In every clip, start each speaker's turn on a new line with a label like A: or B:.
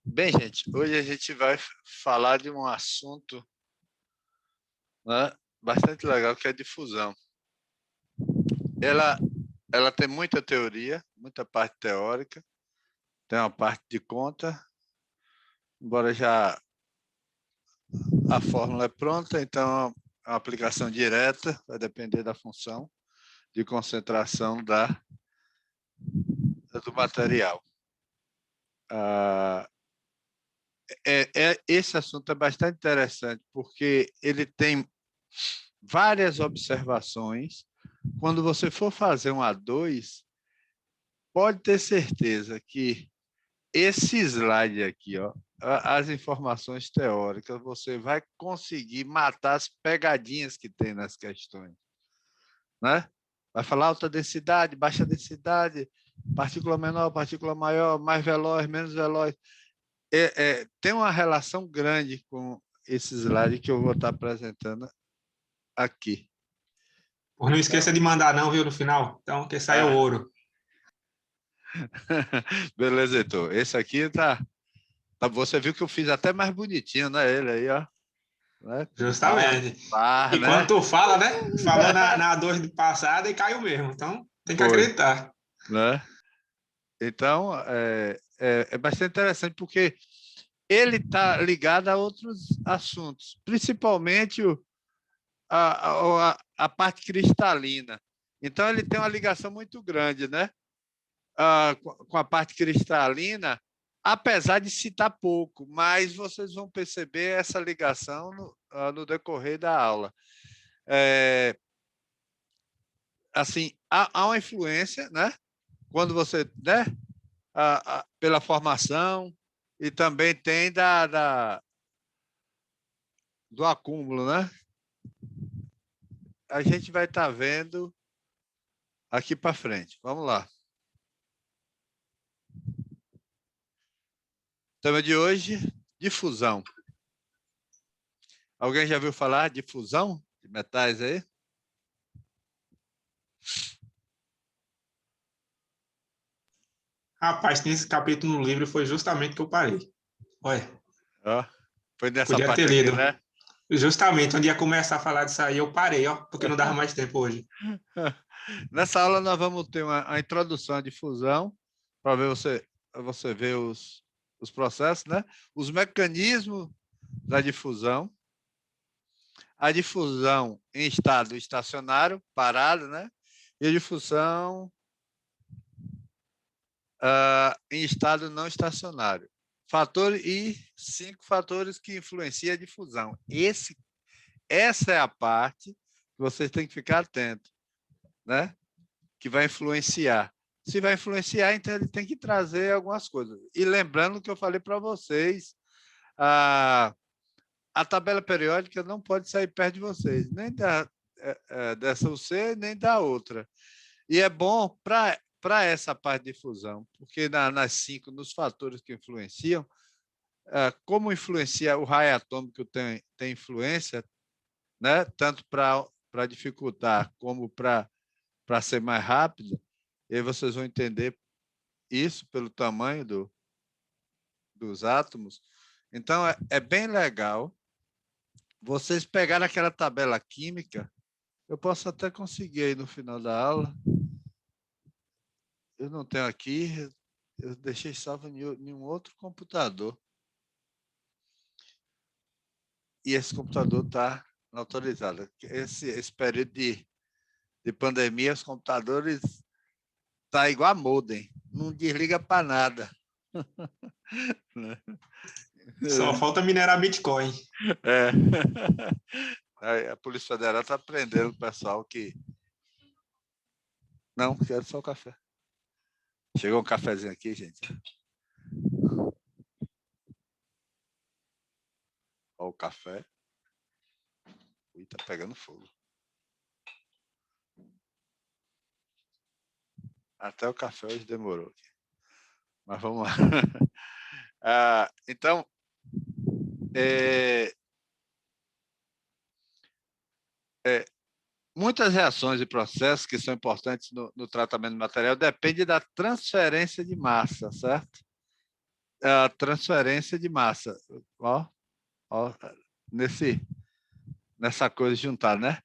A: Bem, gente, hoje a gente vai falar de um assunto, né, bastante legal, que é a difusão. Ela tem muita teoria, muita parte teórica, tem uma parte de conta, embora já a fórmula é pronta, então é uma aplicação direta, vai depender da função de concentração do material. Esse assunto é bastante interessante, porque ele tem várias observações. Quando você for fazer um A2, pode ter certeza que esse slide aqui, ó, as informações teóricas, você vai conseguir matar as pegadinhas que tem nas questões, né? Vai falar alta densidade, baixa densidade, partícula menor, partícula maior, mais veloz, menos veloz. Tem uma relação grande com esse slide que eu vou estar apresentando aqui.
B: Por não esqueça de mandar não, viu, no final. Então, que sai o ouro.
A: Beleza, Heitor. Esse aqui tá. Você viu que eu fiz até mais bonitinho, né? Ele aí, ó. Né?
B: Justamente.
A: Né?
B: Enquanto tu fala, né? Falou na 2 de passada e caiu mesmo. Então, tem que
A: Foi,
B: acreditar.
A: né? Então, é bastante interessante, porque ele está ligado a outros assuntos, principalmente a parte cristalina. Então, ele tem uma ligação muito grande, né? Com a parte cristalina, apesar de citar pouco, mas vocês vão perceber essa ligação no decorrer da aula. Assim, há uma influência, né? Quando você, né? Pela formação, e também tem do acúmulo, né? A gente vai estar vendo aqui para frente. Vamos lá. Tema de hoje, difusão. Alguém já ouviu falar de fusão de metais aí?
B: Rapaz, tem esse capítulo no livro, foi justamente que eu parei. Olha.
A: Ó, foi nessa
B: Podia ter
A: parte aqui,
B: lido.
A: né?
B: Justamente, onde ia começar a falar disso aí, eu parei, ó, porque não dava mais tempo hoje.
A: Nessa aula nós vamos ter a introdução à difusão, para você ver os processos, né? Os mecanismos da difusão, a difusão em estado estacionário, parado, né? E a difusão em estado não estacionário. E 5 fatores que influenciam a difusão. Essa é a parte que vocês têm que ficar atentos, né? Que vai influenciar. Se vai influenciar, então ele tem que trazer algumas coisas. E lembrando que eu falei para vocês, a tabela periódica não pode sair perto de vocês, nem dessa UC, nem da outra. E é bom para essa parte de fusão, porque nas 5, nos fatores que influenciam, como influencia o raio atômico tem influência, né? Tanto para dificultar como para ser mais rápido, e aí vocês vão entender isso pelo tamanho dos átomos. Então, é bem legal vocês pegarem aquela tabela química. Eu posso até conseguir aí no final da aula. Eu não tenho aqui, eu deixei salvo em um outro computador. E esse computador está autorizado. Esse período de pandemia, os computadores tá igual a modem, não desliga para nada.
B: Só falta minerar Bitcoin.
A: A Polícia Federal está prendendo o pessoal que... Não, quero só o café. Chegou um cafezinho aqui, gente. Olha o café. Ui, tá pegando fogo. Até o café hoje demorou. Mas vamos lá. Então, muitas reações e processos que são importantes no tratamento do material dependem da transferência de massa, certo? a transferência de massa. Ó, ó, nessa coisa juntada, né?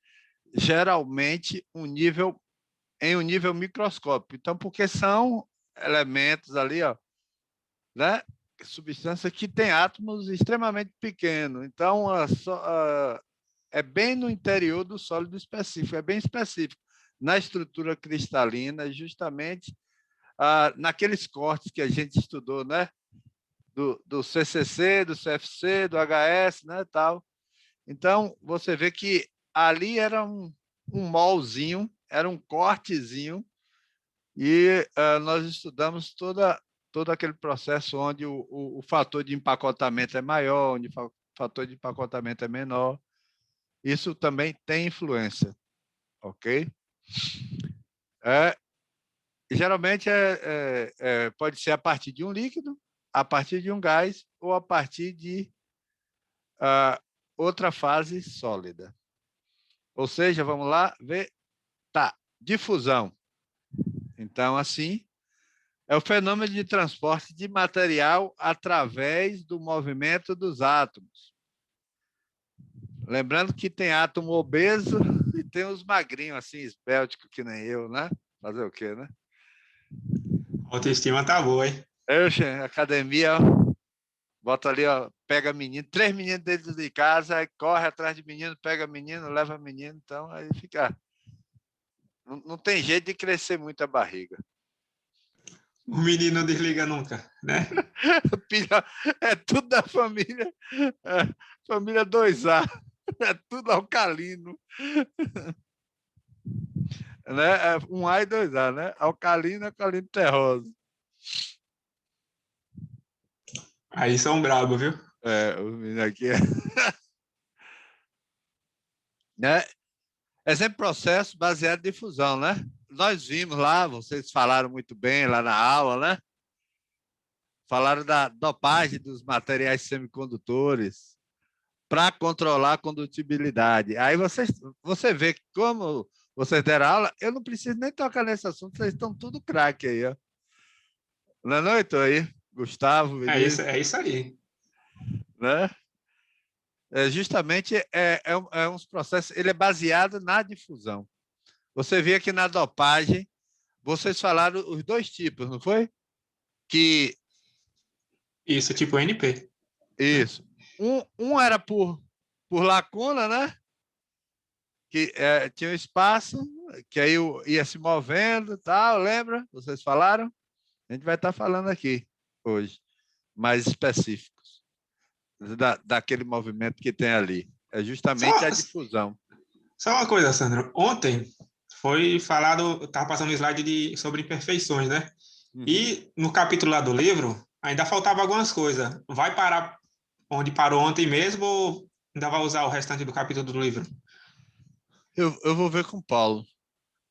A: Geralmente em um nível microscópico. Então, porque são elementos ali, ó, né? Substâncias que têm átomos extremamente pequenos. Então, é bem no interior do sólido específico, é bem específico. Na estrutura cristalina, justamente naqueles cortes que a gente estudou, né? Do CCC, do CFC, do HS, né, tal. Então, você vê que ali era um molzinho, era um cortezinho, e nós estudamos todo aquele processo onde o fator de empacotamento é maior, onde o fator de empacotamento é menor. Isso também tem influência, ok? Geralmente pode ser a partir de um líquido, a partir de um gás ou a partir de outra fase sólida. Ou seja, vamos lá ver, tá, difusão. Então, assim, é o fenômeno de transporte de material através do movimento dos átomos. Lembrando que tem átomo obeso e tem os magrinhos, assim, esbélticos, que nem eu, né? Fazer o quê, né?
B: A autoestima tá boa, hein?
A: Academia, bota ali, ó, pega menino, 3 meninos dentro de casa, aí corre atrás de menino, pega menino, leva menino, então aí fica. Não tem jeito de crescer muito a barriga.
B: O menino não desliga nunca, né?
A: É tudo da família, família 2A, é tudo alcalino. Né? Um A e 2A, né? Alcalino, alcalino terroso.
B: Aí são brabo, viu?
A: O menino aqui né? É sempre processo baseado em fusão, né? Nós vimos lá, vocês falaram muito bem lá na aula, né? Falaram da dopagem dos materiais semicondutores para controlar a condutibilidade. Aí você vê que como vocês deram aula, eu não preciso nem tocar nesse assunto, vocês estão tudo craque aí, ó. Não é noite aí, Gustavo, Vinícius,
B: É isso aí.
A: né? Justamente uns processos, ele é baseado na difusão. Você vê que na dopagem, vocês falaram os dois tipos, não foi? Que
B: Isso, tipo NP.
A: isso. Um era por lacuna, né? Que tinha um espaço, que aí ia se movendo, tal, lembra? Vocês falaram? A gente vai estar falando aqui hoje, mais específicos daquele movimento que tem ali. É justamente
B: Só,
A: a difusão.
B: só uma coisa, Sandro. Ontem foi falado, estava passando um slide sobre imperfeições, né?
A: Uhum.
B: E no capítulo lá do livro, ainda faltava algumas coisas. Vai parar onde parou ontem mesmo ou ainda vai usar o restante do capítulo do livro?
A: Eu vou ver com o Paulo.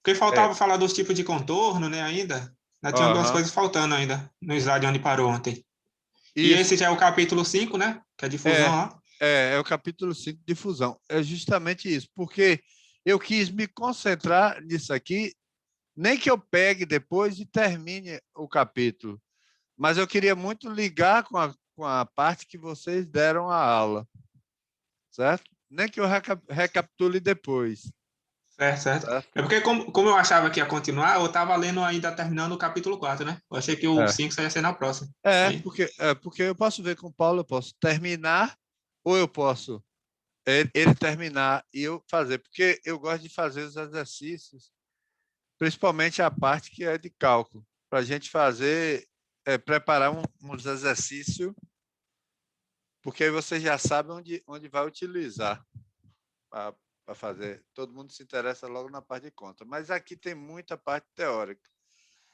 B: Porque
A: É.
B: faltava falar dos tipos de contorno, né, ainda. Ainda tinha algumas
A: Aham.
B: coisas faltando ainda no slide onde parou ontem. E
A: Isso.
B: esse já é o capítulo 5, né? Que é a difusão
A: É,
B: lá.
A: é o capítulo 5 de fusão. É justamente isso, porque eu quis me concentrar nisso aqui, nem que eu pegue depois e termine o capítulo, mas eu queria muito ligar com a parte que vocês deram a aula, certo? Nem que eu recapitule depois.
B: Certo, certo.
A: Certo?
B: É porque, como eu achava que ia continuar, eu estava lendo ainda, terminando o capítulo 4, né? Eu achei que o
A: É.
B: 5 só ia ser na próxima. Aí,
A: Porque eu posso ver com o Paulo, eu posso terminar, ou eu posso ele terminar e eu fazer, porque eu gosto de fazer os exercícios, principalmente a parte que é de cálculo, para a gente fazer, preparar uns exercícios, porque aí você já sabe onde vai utilizar para fazer. Todo mundo se interessa logo na parte de conta, mas aqui tem muita parte teórica.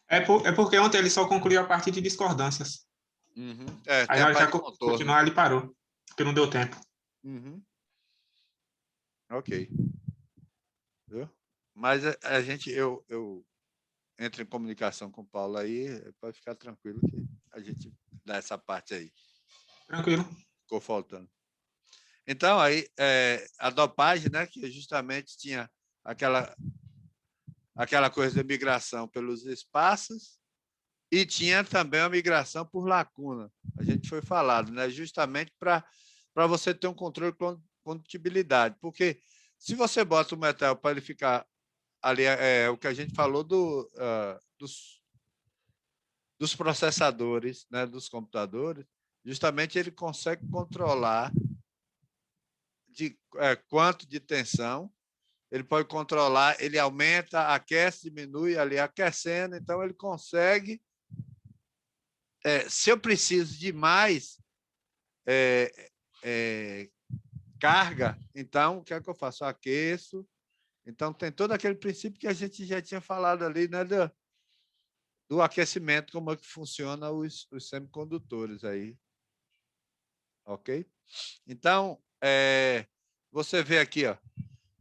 B: é porque ontem ele só concluiu a parte de discordâncias.
A: Uhum.
B: Aí
A: Tem a
B: na hora que
A: parte
B: ia
A: de contorno.
B: continuar, ele parou. Porque não deu tempo.
A: Uhum. Ok. Viu? Mas eu entro em comunicação com o Paulo aí, pode ficar tranquilo que a gente dá essa parte aí.
B: Tranquilo.
A: Ficou faltando. Então, aí, a dopagem, né, que justamente tinha aquela coisa de migração pelos espaços E tinha também a migração por lacuna. A gente foi falado, né? Justamente para você ter um controle de condutibilidade. Porque se você bota o metal para ele ficar ali, o que a gente falou dos processadores, né? Dos computadores, justamente ele consegue controlar quanto de tensão, ele pode controlar, ele aumenta, aquece, diminui ali aquecendo, então ele consegue. Se eu preciso de mais carga, então o que é que eu faço? Eu aqueço. Então tem todo aquele princípio que a gente já tinha falado ali, né, do aquecimento, como é que funciona os semicondutores aí. Ok? Então, você vê aqui, ó,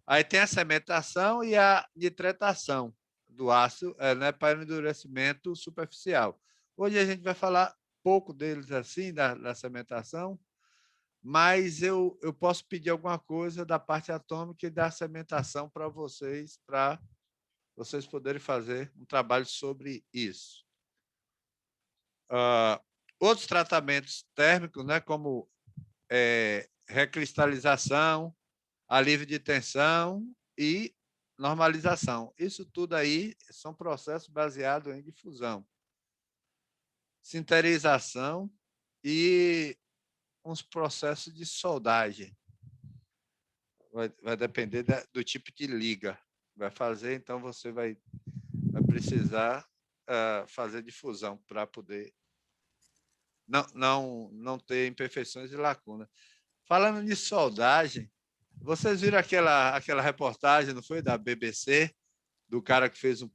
A: aí tem a cementação e a nitretação do aço, né, para o endurecimento superficial. Hoje a gente vai falar pouco deles assim, da cementação, mas eu posso pedir alguma coisa da parte atômica e da cementação para vocês poderem fazer um trabalho sobre isso. Outros tratamentos térmicos, né, como recristalização, alívio de tensão e normalização. Isso tudo aí são processos baseados em difusão, sinterização e uns processos de soldagem. Vai depender do tipo de liga que vai fazer, então você vai precisar fazer difusão para poder não ter imperfeições e lacunas. Falando de soldagem, vocês viram aquela reportagem, não foi, da BBC, do cara que fez um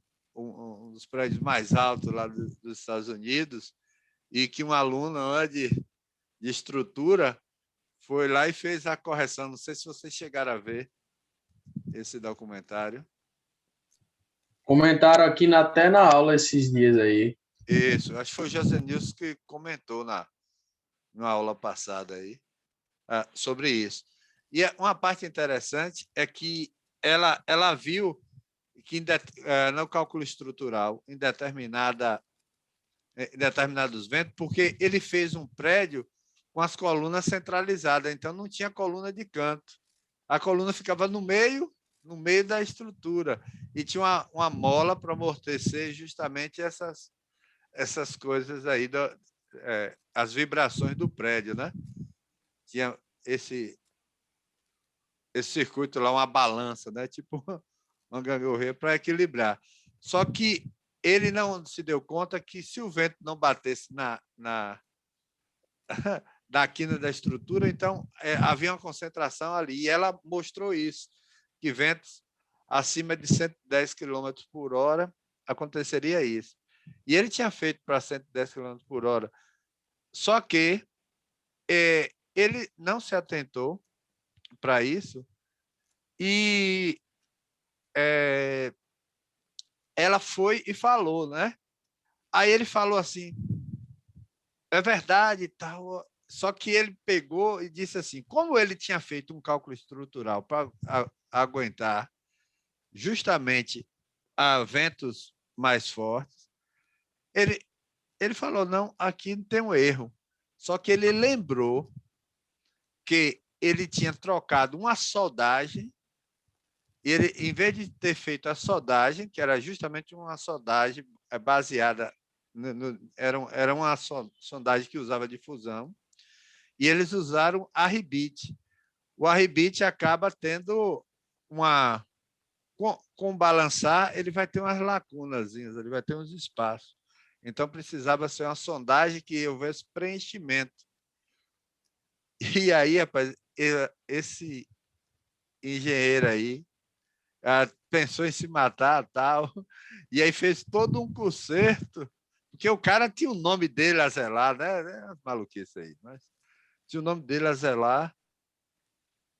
A: dos prédios mais altos lá dos Estados Unidos e que um aluno de estrutura foi lá e fez a correção. Não sei se vocês chegaram a ver esse documentário.
C: Comentaram aqui até na aula esses dias aí.
A: Isso, acho que foi o José Nilson que comentou na aula passada aí sobre isso. E uma parte interessante é que ela viu que no cálculo estrutural, em determinados ventos, porque ele fez um prédio com as colunas centralizadas, então não tinha coluna de canto. A coluna ficava no meio da estrutura e tinha uma mola para amortecer justamente essas coisas aí, as vibrações do prédio, né? Tinha esse circuito lá, uma balança, né? Tipo uma gangorreia para equilibrar. Só que ele não se deu conta que se o vento não batesse na quina da estrutura, então havia uma concentração ali. E ela mostrou isso, que ventos acima de 110 km por hora aconteceria isso. E ele tinha feito para 110 km por hora. Só que ele não se atentou para isso e ela foi e falou, né? Aí ele falou assim, é verdade e tal, só que ele pegou e disse assim, como ele tinha feito um cálculo estrutural para aguentar justamente a ventos mais fortes, ele falou, não, aqui não tem um erro. Só que ele lembrou que ele tinha trocado uma soldagem, e ele, em vez de ter feito a soldagem, que era justamente uma soldagem baseada, era uma sondagem que usava difusão, e eles usaram arribite. O arribite acaba tendo com balançar, ele vai ter umas lacunas, ele vai ter uns espaços. Então, precisava ser uma sondagem que houvesse preenchimento. E aí, rapaz, esse engenheiro aí pensou em se matar tal, e aí fez todo um conserto, porque o cara tinha o nome dele a zelar, né? Maluquice aí, mas tinha o nome dele a zelar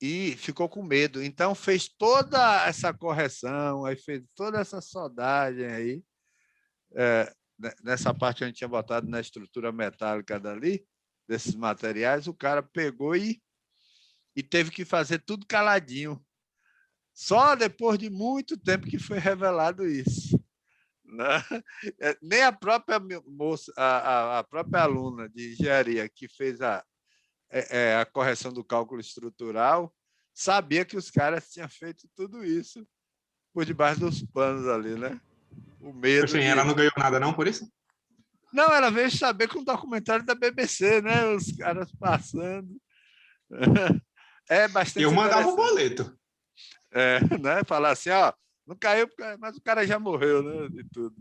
A: e ficou com medo. Então fez toda essa correção, aí fez toda essa soldagem aí, nessa parte que a gente tinha botado na estrutura metálica dali, desses materiais, o cara pegou e teve que fazer tudo caladinho. Só depois de muito tempo que foi revelado isso. Né? Nem a própria moça, a própria aluna de engenharia que fez a correção do cálculo estrutural sabia que os caras tinham feito tudo isso por debaixo dos panos ali, né? O medo
B: Enfim, ela não ganhou nada não por isso?
A: Não, ela veio saber com o documentário da BBC, né? Os caras passando. É bastante
B: Eu mandava o
A: interessante.
B: boleto.
A: Né? Falar assim, ó, não caiu, mas o cara já morreu, né? De tudo.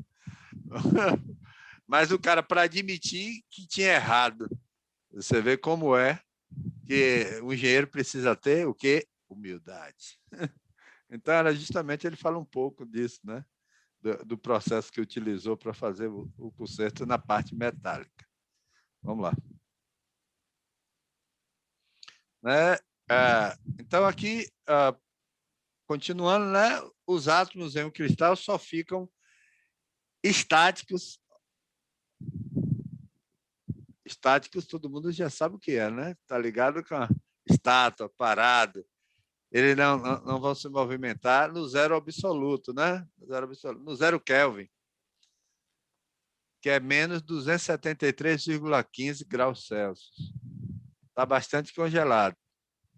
A: Mas o cara, para admitir que tinha errado, você vê como é que o engenheiro precisa ter o quê? Humildade. Então, era justamente ele fala um pouco disso, né? Do processo que utilizou para fazer o conserto na parte metálica. Vamos lá. Né? Então, aqui, continuando, né? Os átomos em um cristal só ficam estáticos. Estáticos, todo mundo já sabe o que é, né? Está ligado com a estátua, parado. Eles não vão se movimentar no zero absoluto, né? No zero Kelvin, que é menos 273,15 graus Celsius. Está bastante congelado.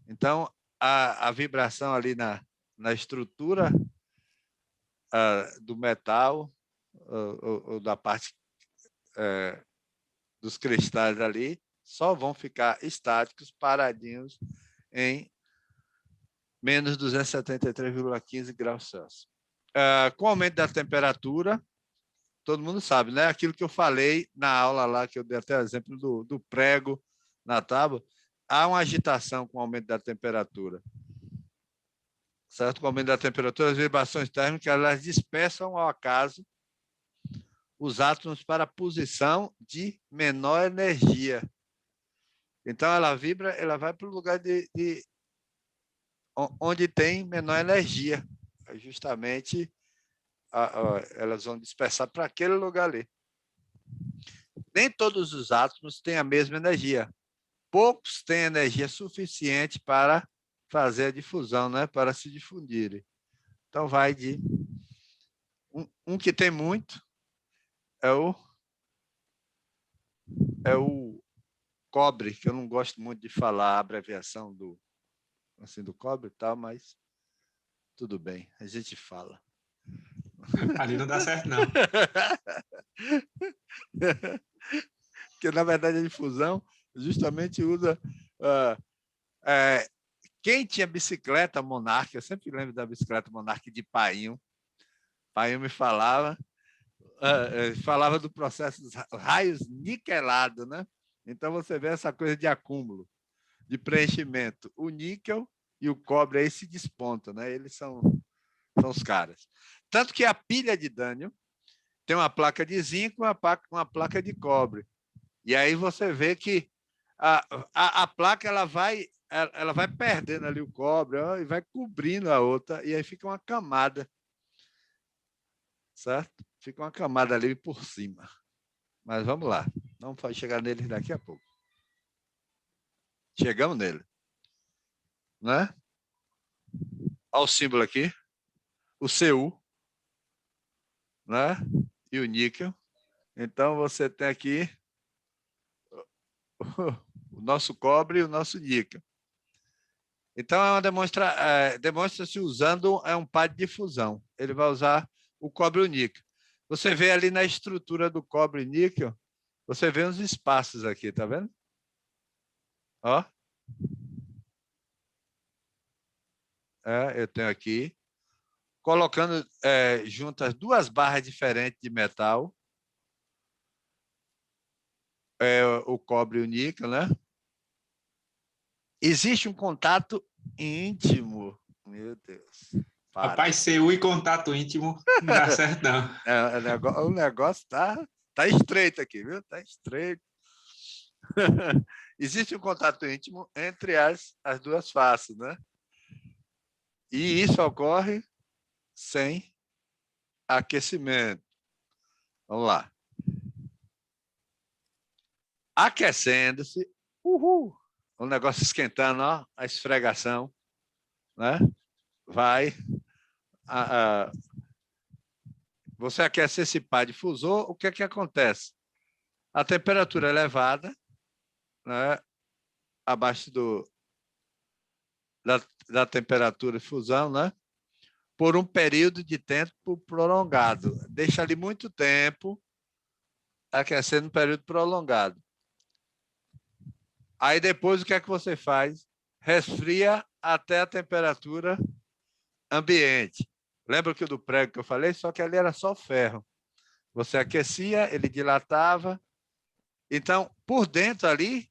A: Então, a vibração ali na estrutura do metal, ou da parte dos cristais ali, só vão ficar estáticos, paradinhos, em menos 273,15 graus Celsius. Com o aumento da temperatura, todo mundo sabe, né? Aquilo que eu falei na aula lá, que eu dei até o exemplo do prego na tábua, há uma agitação com o aumento da temperatura. Certo? Com o aumento da temperatura, as vibrações térmicas elas dispersam ao acaso os átomos para a posição de menor energia. Então, ela vibra, ela vai para o lugar onde tem menor energia. Justamente, elas vão dispersar para aquele lugar ali. Nem todos os átomos têm a mesma energia. Poucos têm energia suficiente para fazer a difusão, né? Para se difundirem. Então, vai de... Um que tem muito é o cobre, que eu não gosto muito de falar a abreviação do cobre e tal, mas tudo bem, a gente fala.
B: Ali não dá certo, não.
A: Porque, na verdade, a difusão justamente usa... quem tinha bicicleta Monark, eu sempre lembro da bicicleta Monark de Painho. Painho me falava do processo dos raios niquelados, né? Então, você vê essa coisa de acúmulo, de preenchimento. O níquel e o cobre aí se despontam, né? Eles são os caras. Tanto que a pilha de Daniel tem uma placa de zinco e uma placa de cobre. E aí você vê que a placa ela vai perdendo ali o cobre e vai cobrindo a outra, e aí fica uma camada, certo? Fica uma camada ali por cima. Mas vamos lá, vamos chegar nele daqui a pouco. Chegamos nele, né? Olha o símbolo aqui, o Cu, né? E o níquel. Então você tem aqui o nosso cobre e o nosso níquel. Então, demonstra-se usando um par de difusão. Ele vai usar o cobre e o níquel. Você vê ali na estrutura do cobre e níquel, você vê uns espaços aqui, tá vendo? Ó. Eu tenho aqui. Colocando juntas duas barras diferentes de metal, o cobre e o níquel, né? Existe um contato íntimo. Meu Deus. Para.
B: Rapaz, CU e contato íntimo não dá certo, não.
A: O negócio tá estreito aqui, viu? Tá estreito. Existe um contato íntimo entre as duas faces, né? E isso ocorre sem aquecimento. Vamos lá. Aquecendo-se, o negócio esquentando, ó, a esfregação, né? Vai você aquece esse par difusor, o que é que acontece? A temperatura elevada, né, abaixo da temperatura de fusão, né, por um período de tempo prolongado. Deixa ali muito tempo aquecendo um período prolongado. Aí depois o que é que você faz? Resfria até a temperatura ambiente. Lembra que do prego que eu falei? Só que ali era só ferro. Você aquecia, ele dilatava. Então, por dentro ali,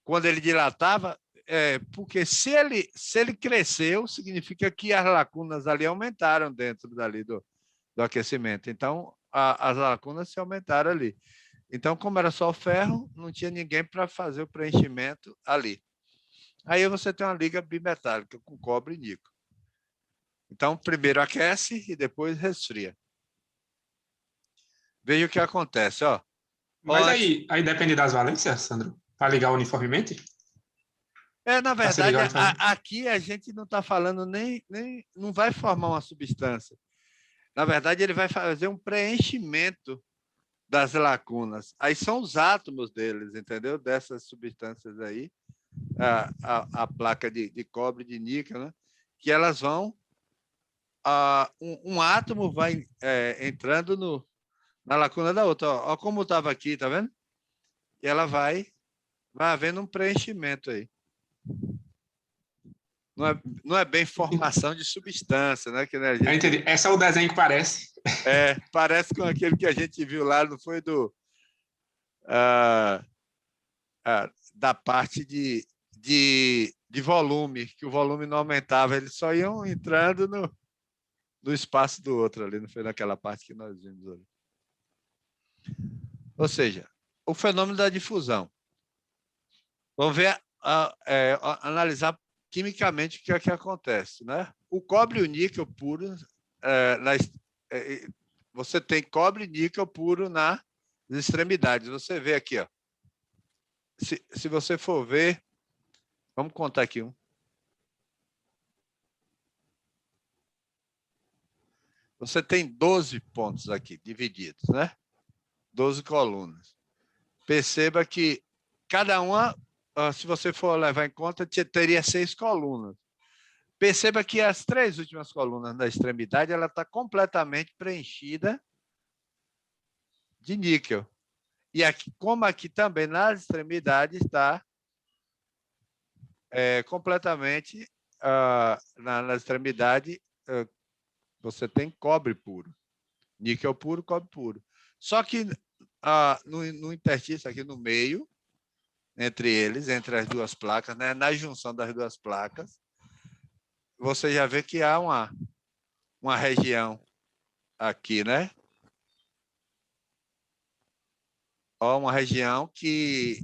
A: quando ele dilatava, porque se ele cresceu, significa que as lacunas ali aumentaram dentro dali do aquecimento. Então, as lacunas se aumentaram ali. Então, como era só ferro, não tinha ninguém para fazer o preenchimento ali. Aí você tem uma liga bimetálica com cobre e níquel. Então, primeiro aquece e depois resfria. Veja o que acontece, ó.
B: Mas aí depende das valências, Sandro? Para ligar uniformemente?
A: Na
B: Pra se
A: verdade,
B: ligar uniformemente?
A: aqui a gente não está falando nem. Não vai formar uma substância. Na verdade, ele vai fazer um preenchimento das lacunas. Aí são os átomos deles, entendeu? Dessas substâncias aí, a placa de cobre, de níquel, né? Que elas vão. Um átomo vai entrando na lacuna da outra. Ó, como estava aqui, tá vendo? E ela vai havendo um preenchimento aí. Não é bem formação de substância, né? Que, né, a gente,
B: eu entendi. É só o desenho que parece.
A: Parece com aquele que a gente viu lá, não foi da parte de volume, que o volume não aumentava, eles só iam entrando no espaço do outro ali, não foi naquela parte que nós vimos ali. Ou seja, o fenômeno da difusão. Vamos ver, analisar quimicamente o que é que acontece, né? O cobre e o níquel puro, você tem cobre e níquel puro nas extremidades. Você vê aqui, ó. Se você for ver, vamos contar aqui um. Você tem 12 pontos aqui divididos, né? 12 colunas. Perceba que cada uma, se você for levar em conta, teria 6 colunas. Perceba que as 3 últimas colunas da extremidade ela está completamente preenchida de níquel. E aqui, como aqui também nas extremidades está completamente na extremidade você tem cobre puro, níquel puro, cobre puro. Só que no interstício aqui no meio, entre eles, entre as duas placas, né, na junção das duas placas, você já vê que há uma região aqui, né? Ó, uma região que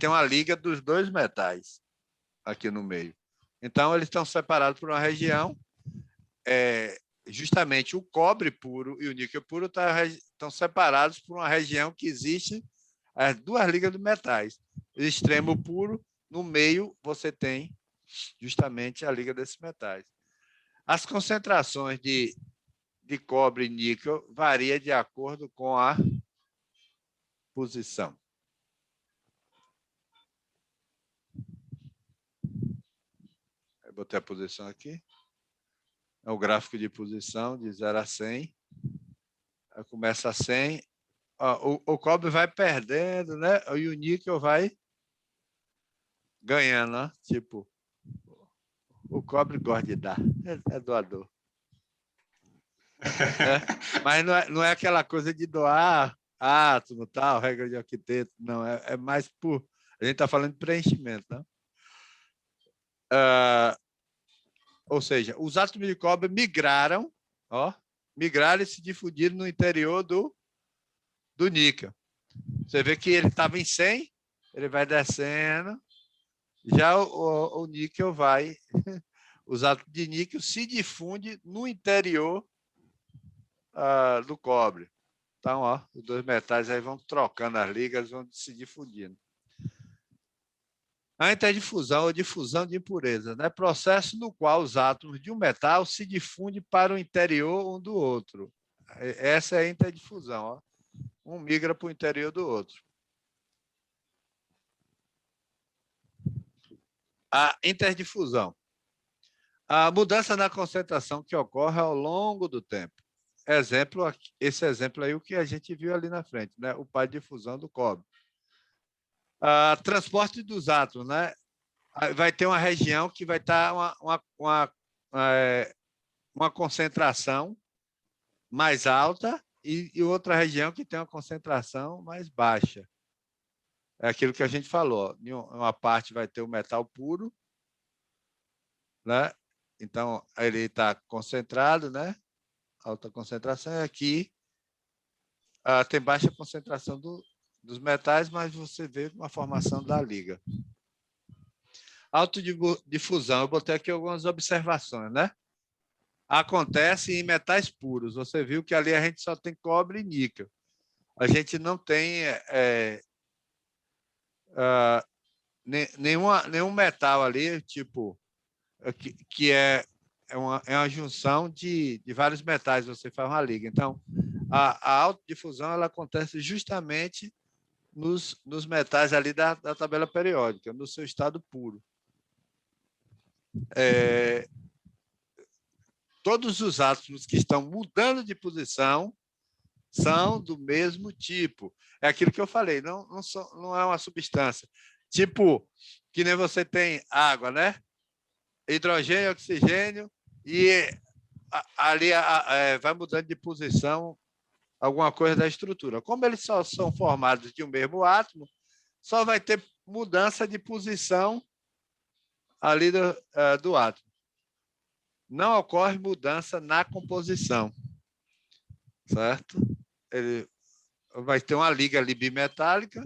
A: tem uma liga dos dois metais aqui no meio. Então, eles estão separados por uma região. Justamente o cobre puro e o níquel puro estão separados por uma região que existe as duas ligas de metais. O extremo puro, no meio, você tem justamente a liga desses metais. As concentrações de cobre e níquel variam de acordo com a posição. Eu botei a posição aqui. É o gráfico de posição de 0 a 100. Aí começa a 100. O cobre vai perdendo, né? E o níquel vai ganhando, né? Tipo, o cobre gosta de dar. É doador. Mas não é aquela coisa de doar átomo, tal, regra de octeto. Não, é mais por... A gente está falando de preenchimento, né? Ou seja, os átomos de cobre migraram e se difundiram no interior do níquel. Você vê que ele estava em 100, ele vai descendo, já o níquel vai... Os átomos de níquel se difundem no interior do cobre. Então, os dois metais aí vão trocando as ligas, vão se difundindo. A interdifusão ou difusão de impurezas, né? Processo no qual os átomos de um metal se difundem para o interior um do outro. Essa é a interdifusão. Ó. Um migra para o interior do outro. A interdifusão. A mudança na concentração que ocorre ao longo do tempo. Esse exemplo aí, o que a gente viu ali na frente, né? O par de difusão do cobre. Transporte dos átomos, né? Vai ter uma região que vai estar uma concentração mais alta e outra região que tem uma concentração mais baixa. É aquilo que a gente falou. Em uma parte vai ter o metal puro, né? Então, ele está concentrado, né? Alta concentração. E aqui tem baixa concentração dos metais, mas você vê uma formação da liga. Autodifusão. Eu botei aqui algumas observações, né? Acontece em metais puros. Você viu que ali a gente só tem cobre e níquel. A gente não tem nenhum metal ali, tipo, que é uma junção de vários metais, você faz uma liga. Então, a autodifusão ela acontece justamente nos metais ali da tabela periódica, no seu estado puro. Todos os átomos que estão mudando de posição são do mesmo tipo. É aquilo que eu falei, não é uma substância. Tipo, que nem você tem água, né? Hidrogênio, oxigênio, e ali vai mudando de posição alguma coisa da estrutura. Como eles só são formados de um mesmo átomo, só vai ter mudança de posição ali do átomo. Não ocorre mudança na composição, certo? Ele vai ter uma liga ali bimetálica,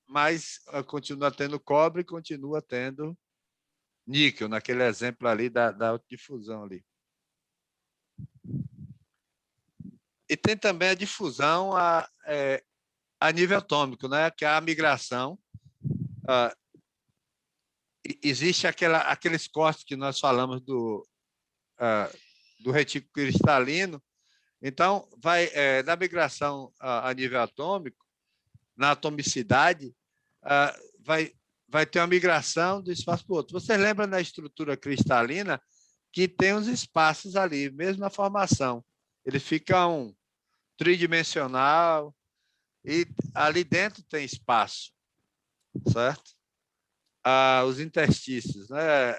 A: mas continua tendo cobre e continua tendo níquel, naquele exemplo ali da autodifusão ali. E tem também a difusão a nível atômico, né? Que é a migração. Existe aqueles cortes que nós falamos do retículo cristalino. Então, na migração a nível atômico, na atomicidade, vai ter uma migração do espaço para o outro. Você lembra na estrutura cristalina que tem uns espaços ali, mesmo na formação. Eles ficam tridimensional e ali dentro tem espaço, certo? Os interstícios, né?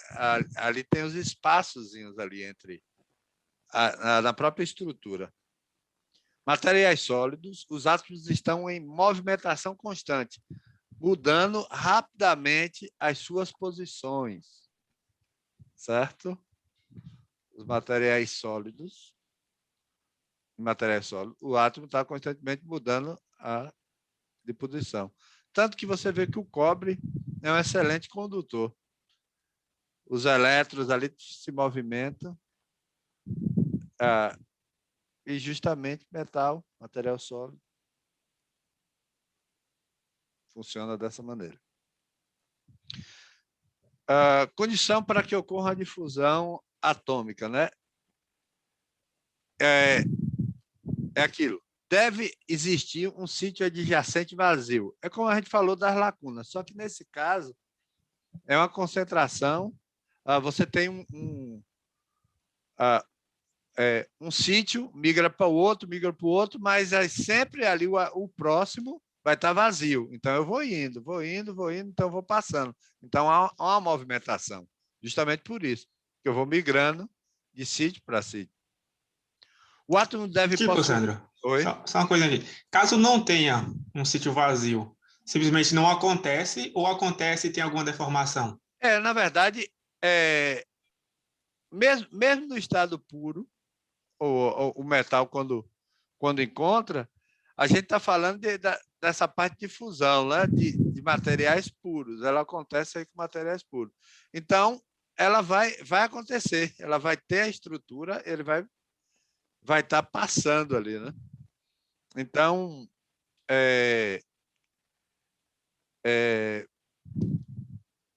A: Ali tem os espaçozinhos ali entre na própria estrutura. Materiais sólidos, os átomos estão em movimentação constante, mudando rapidamente as suas posições, certo? Os materiais sólidos, o átomo está constantemente mudando de posição. Tanto que você vê que o cobre é um excelente condutor. Os elétrons ali se movimentam e justamente material sólido, funciona dessa maneira. Condição para que ocorra a difusão atômica, né? É aquilo. Deve existir um sítio adjacente vazio. É como a gente falou das lacunas, só que nesse caso é uma concentração. Você tem um sítio, migra para o outro, mas sempre ali o próximo vai estar vazio. Então, eu vou indo, então eu vou passando. Então, há uma movimentação, justamente por isso, que eu vou migrando de sítio para sítio. O átomo deve
B: Tipo, Sandro,
A: Oi?
B: só uma coisa aqui. Caso não tenha um sítio vazio, simplesmente não acontece ou acontece e tem alguma deformação?
A: Na verdade, mesmo no estado puro, o metal, quando encontra, a gente está falando dessa parte de fusão, né? de materiais puros. Ela acontece aí com materiais puros. Então, ela vai acontecer, ela vai ter a estrutura, ele vai estar passando ali. Né? Então,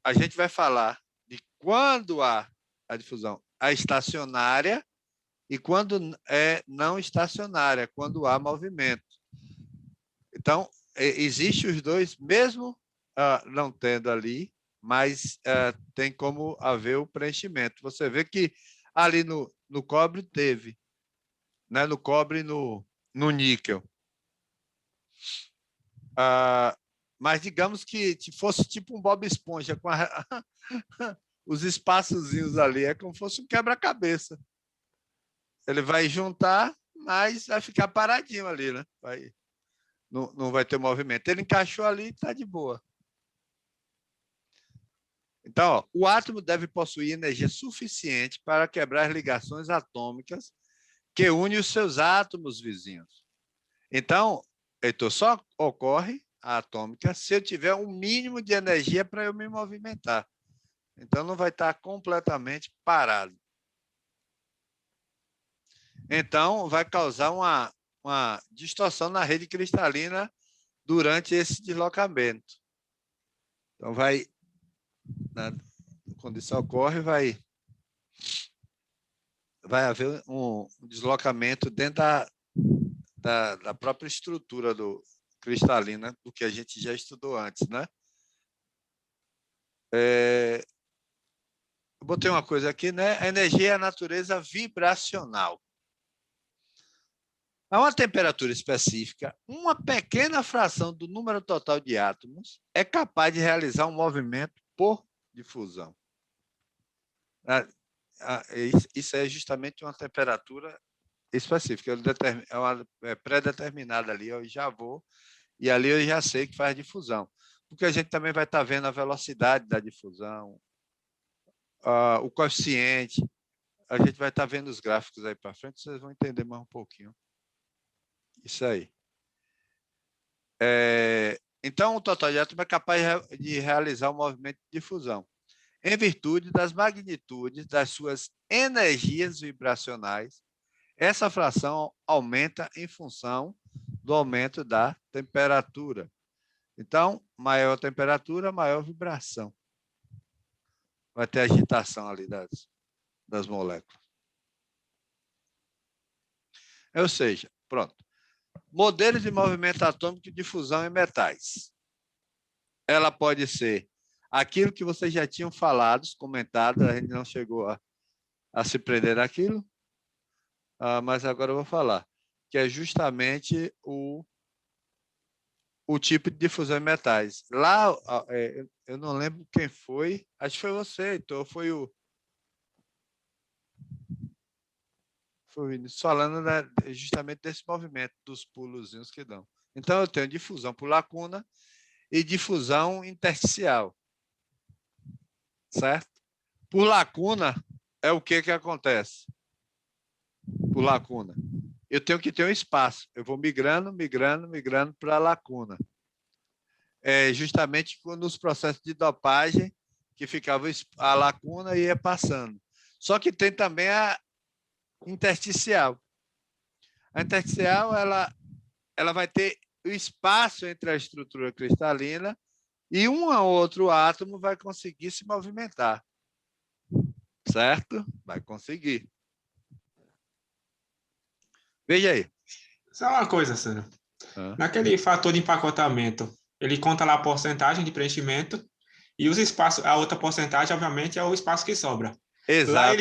A: a gente vai falar de quando há a difusão, a estacionária e quando é não estacionária, quando há movimento. Então, existe os dois, mesmo não tendo ali, mas tem como haver o preenchimento. Você vê que ali no cobre teve, né? No cobre e no níquel. Mas digamos que se fosse tipo um Bob Esponja, com os espaçozinhos ali, é como se fosse um quebra-cabeça. Ele vai juntar, mas vai ficar paradinho ali, né? Não vai ter movimento. Ele encaixou ali e está de boa. Então, ó, o átomo deve possuir energia suficiente para quebrar as ligações atômicas que unem os seus átomos vizinhos. Então, Heitor, só ocorre a atômica se eu tiver um mínimo de energia para eu me movimentar. Então, não vai estar completamente parado. Então, vai causar uma distorção na rede cristalina durante esse deslocamento. Então, quando isso ocorre, vai haver um deslocamento dentro da própria estrutura cristalina, do que a gente já estudou antes, né? Eu botei uma coisa aqui, né? A energia é a natureza vibracional. A uma temperatura específica, uma pequena fração do número total de átomos é capaz de realizar um movimento por difusão. Isso é justamente uma temperatura específica, é pré-determinada ali, eu já vou, e ali eu já sei que faz difusão. Porque a gente também vai estar vendo a velocidade da difusão, o coeficiente, a gente vai estar vendo os gráficos aí para frente, vocês vão entender mais um pouquinho. Isso aí. Então, o total de átomos é capaz de realizar um movimento de difusão, em virtude das magnitudes das suas energias vibracionais. Essa fração aumenta em função do aumento da temperatura. Então, maior temperatura, maior vibração. Vai ter agitação ali das moléculas. Ou seja, pronto. Modelos de movimento atômico de fusão em metais. Ela pode ser aquilo que vocês já tinham falado, comentado, a gente não chegou a se prender naquilo, mas agora eu vou falar, que é justamente o tipo de difusão em metais. Lá, eu não lembro quem foi, acho que foi você, então foi o Vinícius, falando, né, justamente desse movimento, dos pulozinhos que dão. Então, eu tenho difusão por lacuna e difusão intersticial, certo? Por lacuna, é o que acontece? Por lacuna. Eu tenho que ter um espaço. Eu vou migrando para a lacuna. Justamente nos processos de dopagem, que ficava a lacuna e ia passando. Só que tem também a intersticial. A intersticial, ela vai ter o espaço entre a estrutura cristalina e um ou outro átomo vai conseguir se movimentar. Certo? Vai conseguir. Veja aí.
B: Só uma coisa, Sandro. Naquele fator de empacotamento, ele conta lá a porcentagem de preenchimento e os espaços, a outra porcentagem, obviamente, é o espaço que sobra.
A: Exato.
B: Lá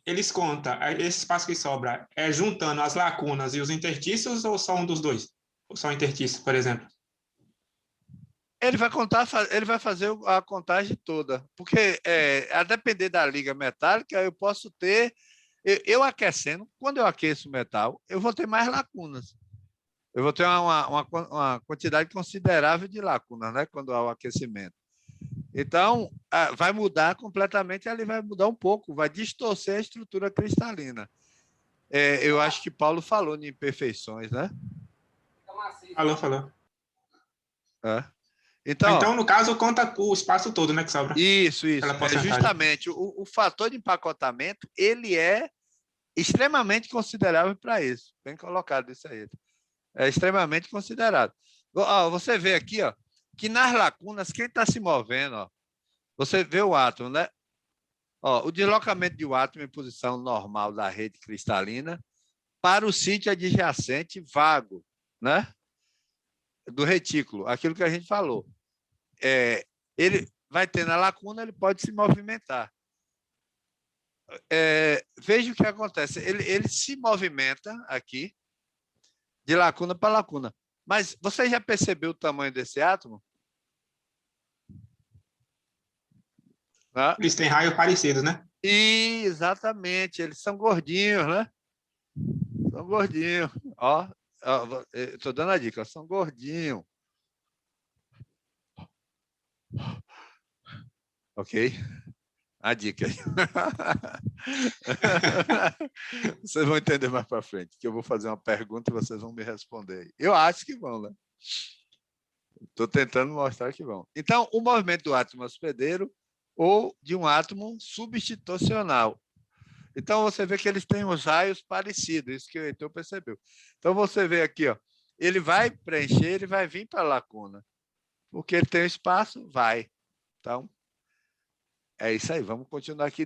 B: eles contam, esse espaço que sobra é juntando as lacunas e os interstícios ou só um dos dois? Ou só o interstício, por exemplo?
A: Ele vai fazer a contagem toda, porque a depender da liga metálica, eu posso ter, eu aquecendo, quando eu aqueço o metal, eu vou ter mais lacunas. Eu vou ter uma quantidade considerável de lacunas, né, quando há o aquecimento. Então, vai mudar completamente, ali vai mudar um pouco, vai distorcer a estrutura cristalina. Eu acho que Paulo falou de imperfeições, né?
B: Falou.
A: Então,
B: no caso, conta o espaço todo, né, que sobra.
A: Isso. Justamente, o fator de empacotamento, ele é extremamente considerável para isso. Bem colocado isso aí. É extremamente considerado. Você vê aqui, que nas lacunas, quem está se movendo, você vê o átomo, né? Ó, o deslocamento de um átomo em posição normal da rede cristalina para o sítio adjacente vago, né? Do retículo, aquilo que a gente falou. Ele vai ter na lacuna, ele pode se movimentar. Veja o que acontece. Ele se movimenta aqui, de lacuna para lacuna. Mas você já percebeu o tamanho desse átomo?
B: Eles têm raios parecidos, né?
A: Exatamente, eles são gordinhos, né? São gordinhos. Ó, estou dando a dica, são gordinhos. Ok? A dica aí. Vocês vão entender mais para frente, que eu vou fazer uma pergunta e vocês vão me responder. Eu acho que vão, né? Estou tentando mostrar que vão. Então, o movimento do átomo hospedeiro ou de um átomo substitucional. Então, você vê que eles têm os raios parecidos, isso que o Heitor percebeu. Então, você vê aqui, ó, ele vai preencher, ele vai vir para a lacuna. Porque ele tem espaço, vai. Então, é isso aí. Vamos continuar aqui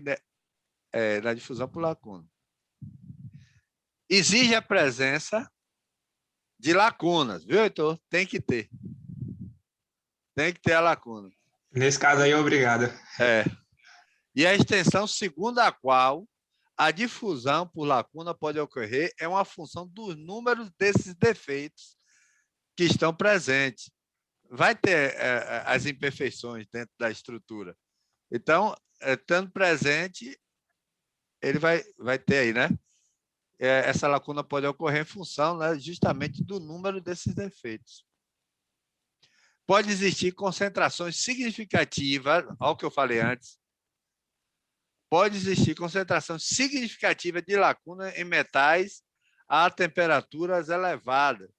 A: na difusão por lacuna. Exige a presença de lacunas, viu, Heitor? Tem que ter. Tem que ter a lacuna.
B: Nesse caso aí, obrigado.
A: E a extensão segundo a qual a difusão por lacuna pode ocorrer é uma função dos números desses defeitos que estão presentes. Vai ter as imperfeições dentro da estrutura. Então, estando presente, ele vai ter aí, né? Essa lacuna pode ocorrer em função, né, justamente do número desses defeitos. Pode existir concentrações significativas, olha o que eu falei antes, pode existir concentração significativa de lacuna em metais a temperaturas elevadas.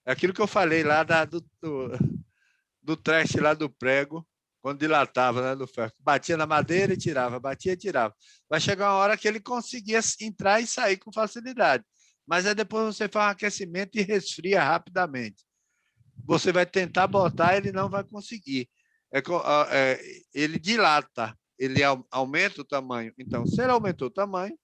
A: É aquilo que eu falei lá do teste lá do prego, quando dilatava, né, do ferro. Batia na madeira e tirava, batia e tirava. Vai chegar uma hora que ele conseguia entrar e sair com facilidade. Mas aí depois você faz um aquecimento e resfria rapidamente. Você vai tentar botar, ele não vai conseguir. Ele dilata, ele aumenta o tamanho. Então, se ele aumentou o tamanho,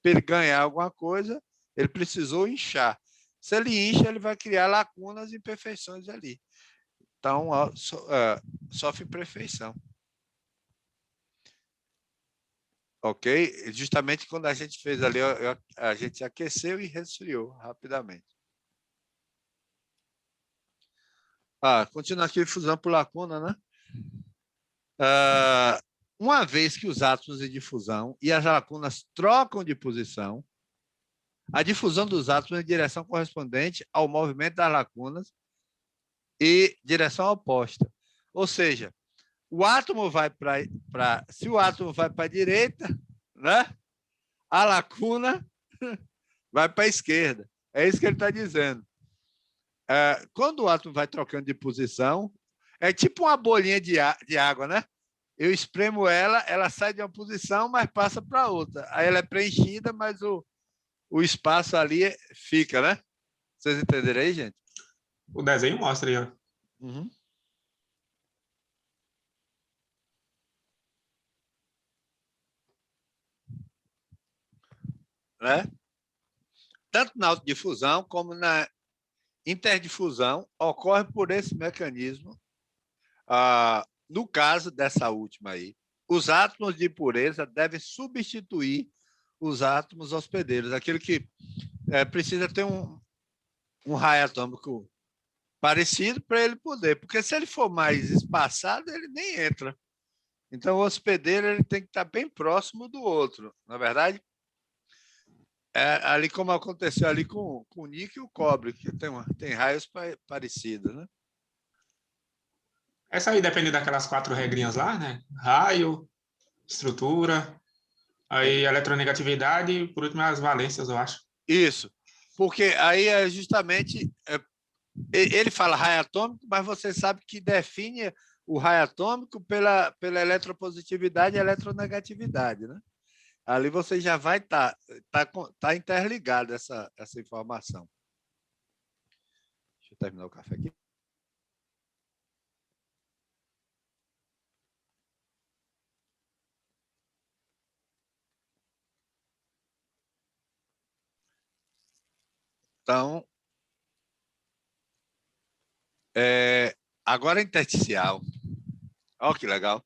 A: para ele ganhar alguma coisa, ele precisou inchar. Se ele incha, ele vai criar lacunas e imperfeições ali. Então, sofre imperfeição. Ok? Justamente quando a gente fez ali, a gente aqueceu e resfriou rapidamente. Continua aqui fusão por lacuna, né? Uma vez que os átomos de difusão e as lacunas trocam de posição, a difusão dos átomos em direção correspondente ao movimento das lacunas e direção oposta. Ou seja, o átomo vai se o átomo vai para a direita, né? A lacuna vai para a esquerda. É isso que ele está dizendo. Quando o átomo vai trocando de posição, é tipo uma bolinha de água, né? Eu espremo ela, ela sai de uma posição, mas passa para outra. Aí ela é preenchida, mas o espaço ali fica, né? Vocês entenderam aí, gente?
B: O desenho mostra aí, ó.
A: Uhum. Né? Tanto na autodifusão como na interdifusão ocorre por esse mecanismo. No caso dessa última aí, os átomos de impureza devem substituir os átomos hospedeiros, aquilo que precisa ter um raio atômico parecido para ele poder, porque se ele for mais espaçado, ele nem entra. Então, o hospedeiro ele tem que estar bem próximo do outro, na verdade. Ali como aconteceu ali com o níquel e o cobre, que tem raios parecidos, né?
B: Essa aí depende daquelas 4 regrinhas lá, né? Raio, estrutura, aí eletronegatividade e, por último, as valências, eu acho.
A: Isso, porque aí é justamente... ele fala raio atômico, mas você sabe que define o raio atômico pela eletropositividade e eletronegatividade, né? Ali você já vai estar interligado essa informação. Deixa eu terminar o café aqui. Então, agora intersticial. Olha que legal.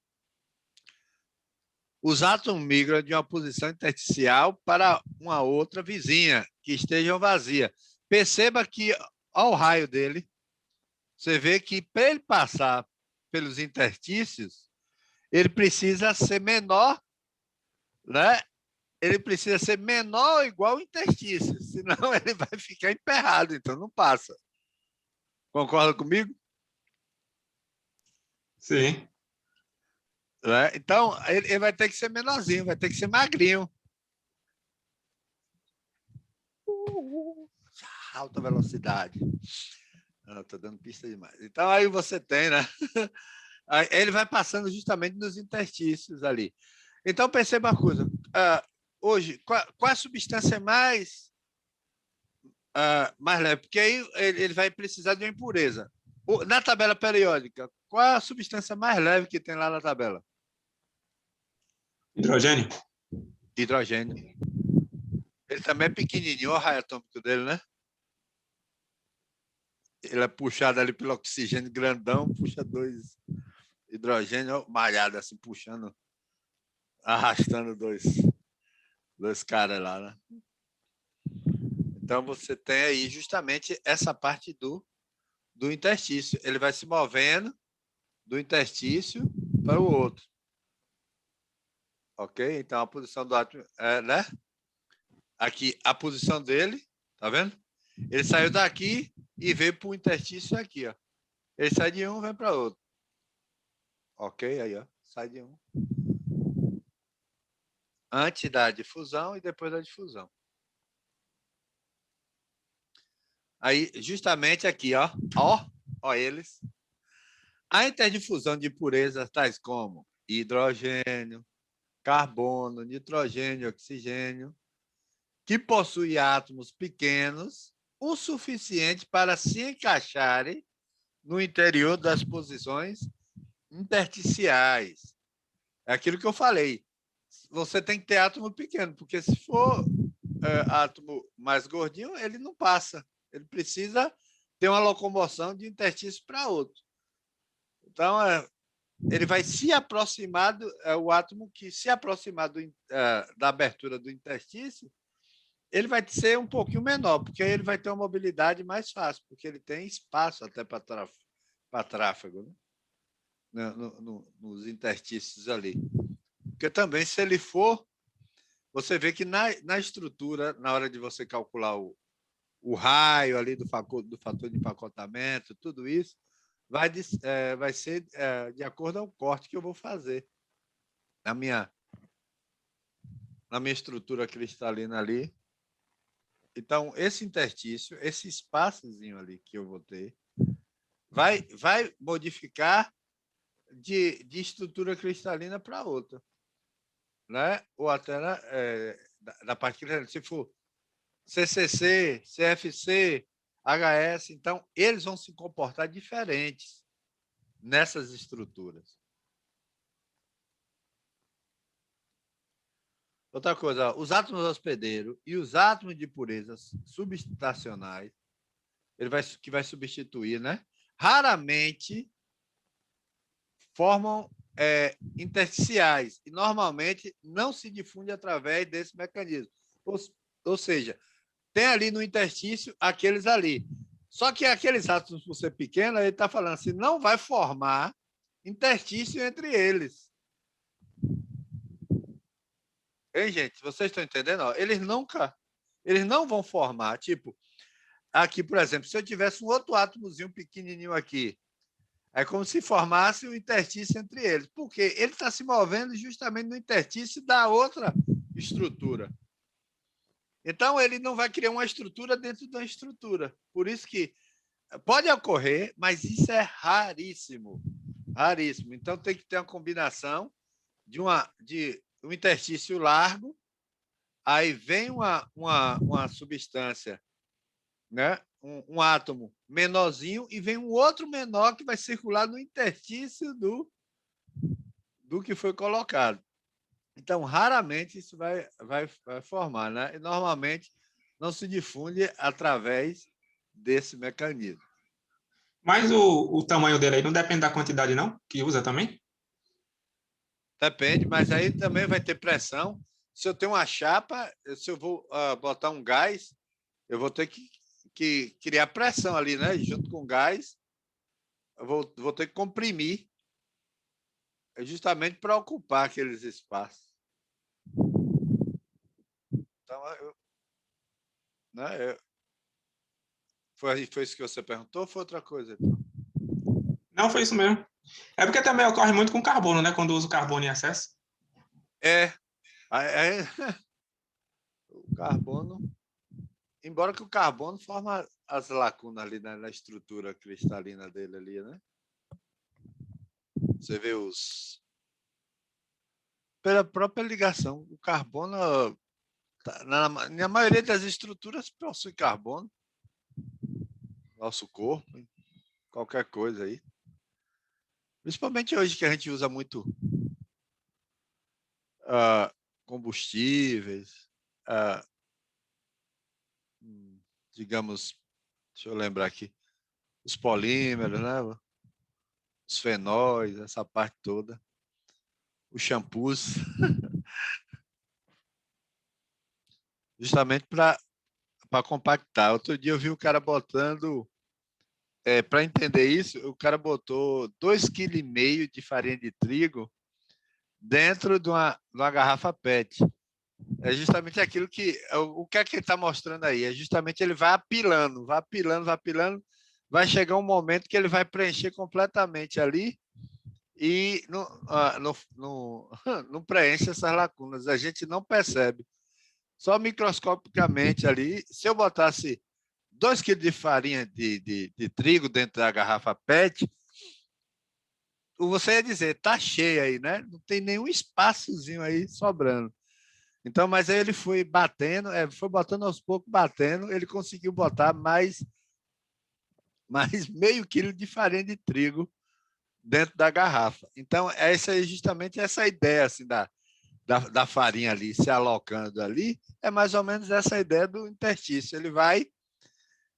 A: Os átomos migram de uma posição intersticial para uma outra vizinha, que esteja vazia. Perceba que, ao raio dele, você vê que para ele passar pelos interstícios, ele precisa ser menor, né? Ele precisa ser menor ou igual ao interstício, senão ele vai ficar emperrado, então não passa. Concorda comigo?
B: Sim.
A: Né? Então, ele vai ter que ser menorzinho, vai ter que ser magrinho. Alta velocidade. Estou dando pista demais. Então, aí você tem, né? Aí ele vai passando justamente nos interstícios ali. Então, perceba uma coisa. Hoje, qual a substância mais leve? Porque aí ele vai precisar de uma impureza. Na tabela periódica, qual a substância mais leve que tem lá na tabela?
B: Hidrogênio.
A: Hidrogênio. Ele também é pequenininho, olha o raio atômico dele, né? Ele é puxado ali pelo oxigênio grandão, puxa 2 hidrogênio malhado assim, puxando, arrastando dois caras lá, né? Então você tem aí justamente essa parte do interstício. Ele vai se movendo do interstício para o outro. Ok? Então a posição do átomo né? Aqui a posição dele, tá vendo? Ele saiu daqui e veio para o interstício aqui, ó. Ele sai de um, vem para outro. Ok? Aí, ó. Sai de um. Antes da difusão e depois da difusão. Aí, justamente aqui, ó. Ó eles. A interdifusão de impurezas tais como hidrogênio, carbono, nitrogênio, oxigênio, que possui átomos pequenos o suficiente para se encaixarem no interior das posições intersticiais. É aquilo que eu falei. Você tem que ter átomo pequeno, porque se for átomo mais gordinho, ele não passa. Ele precisa ter uma locomoção de interstício para outro. Então, ele vai se aproximar, o átomo que se aproximar da abertura do interstício, ele vai ser um pouquinho menor, porque ele vai ter uma mobilidade mais fácil, porque ele tem espaço até para tráfego, né? Nos interstícios ali. Porque também, se ele for, você vê que na estrutura, na hora de você calcular o raio ali do fator de empacotamento, tudo isso, vai ser de acordo ao corte que eu vou fazer na minha estrutura cristalina ali. Então, esse interstício, esse espaçozinho ali que eu vou ter, vai modificar de estrutura cristalina para outra, né? Ou até da parte cristalina. Se for CCC, CFC, HS, então eles vão se comportar diferentes nessas estruturas. Outra coisa, os átomos hospedeiros e os átomos de impurezas subestacionais, que vai substituir, né? Raramente formam intersticiais e normalmente não se difunde através desse mecanismo. Ou seja, tem ali no interstício aqueles ali. Só que aqueles átomos, por ser pequenos, ele está falando assim, não vai formar interstício entre eles. Hein, gente? Vocês estão entendendo? Eles não vão formar, tipo, aqui, por exemplo, se eu tivesse um outro átomozinho pequenininho aqui, é como se formasse um interstício entre eles, porque ele está se movendo justamente no interstício da outra estrutura. Então, ele não vai criar uma estrutura dentro da estrutura. Por isso que pode ocorrer, mas isso é raríssimo. Raríssimo. Então, tem que ter uma combinação de um interstício largo, aí vem uma substância, né? Um átomo menorzinho, e vem um outro menor que vai circular no interstício do que foi colocado. Então, raramente isso vai formar, né? E normalmente não se difunde através desse mecanismo.
B: Mas o tamanho dele aí não depende da quantidade, não? Que usa também?
A: Depende, mas aí também vai ter pressão. Se eu tenho uma chapa, se eu vou botar um gás, eu vou ter que criar pressão ali, né? Junto com o gás, eu vou ter que comprimir, justamente para ocupar aqueles espaços. Então, foi isso que você perguntou ou foi outra coisa? Então?
B: Não, foi isso mesmo. É porque também ocorre muito com carbono, né? Quando usa o carbono em excesso.
A: O carbono, embora que o carbono forma as lacunas ali na estrutura cristalina dele ali, né? Você vê pela própria ligação, o carbono, na maioria das estruturas, possui carbono. Nosso corpo, qualquer coisa aí. Principalmente hoje que a gente usa muito combustíveis, digamos, deixa eu lembrar aqui, os polímeros, né? Os fenóis, essa parte toda, os shampoos, justamente para compactar. Outro dia eu vi o cara botando, para entender isso, o cara botou 2,5 kg de farinha de trigo dentro de uma garrafa PET. É justamente aquilo que... O que é que ele está mostrando aí? É justamente ele vai apilando, vai chegar um momento que ele vai preencher completamente ali e não preenche essas lacunas. A gente não percebe. Só microscopicamente ali, se eu botasse 2 kg de farinha de trigo dentro da garrafa PET, você ia dizer, tá cheia aí, né? Não tem nenhum espaçozinho aí sobrando. Então, mas aí ele foi batendo, foi botando aos poucos, batendo, ele conseguiu botar mais meio quilo de farinha de trigo dentro da garrafa. Então, essa é justamente essa ideia assim, da farinha ali se alocando ali, é mais ou menos essa ideia do interstício. Ele vai,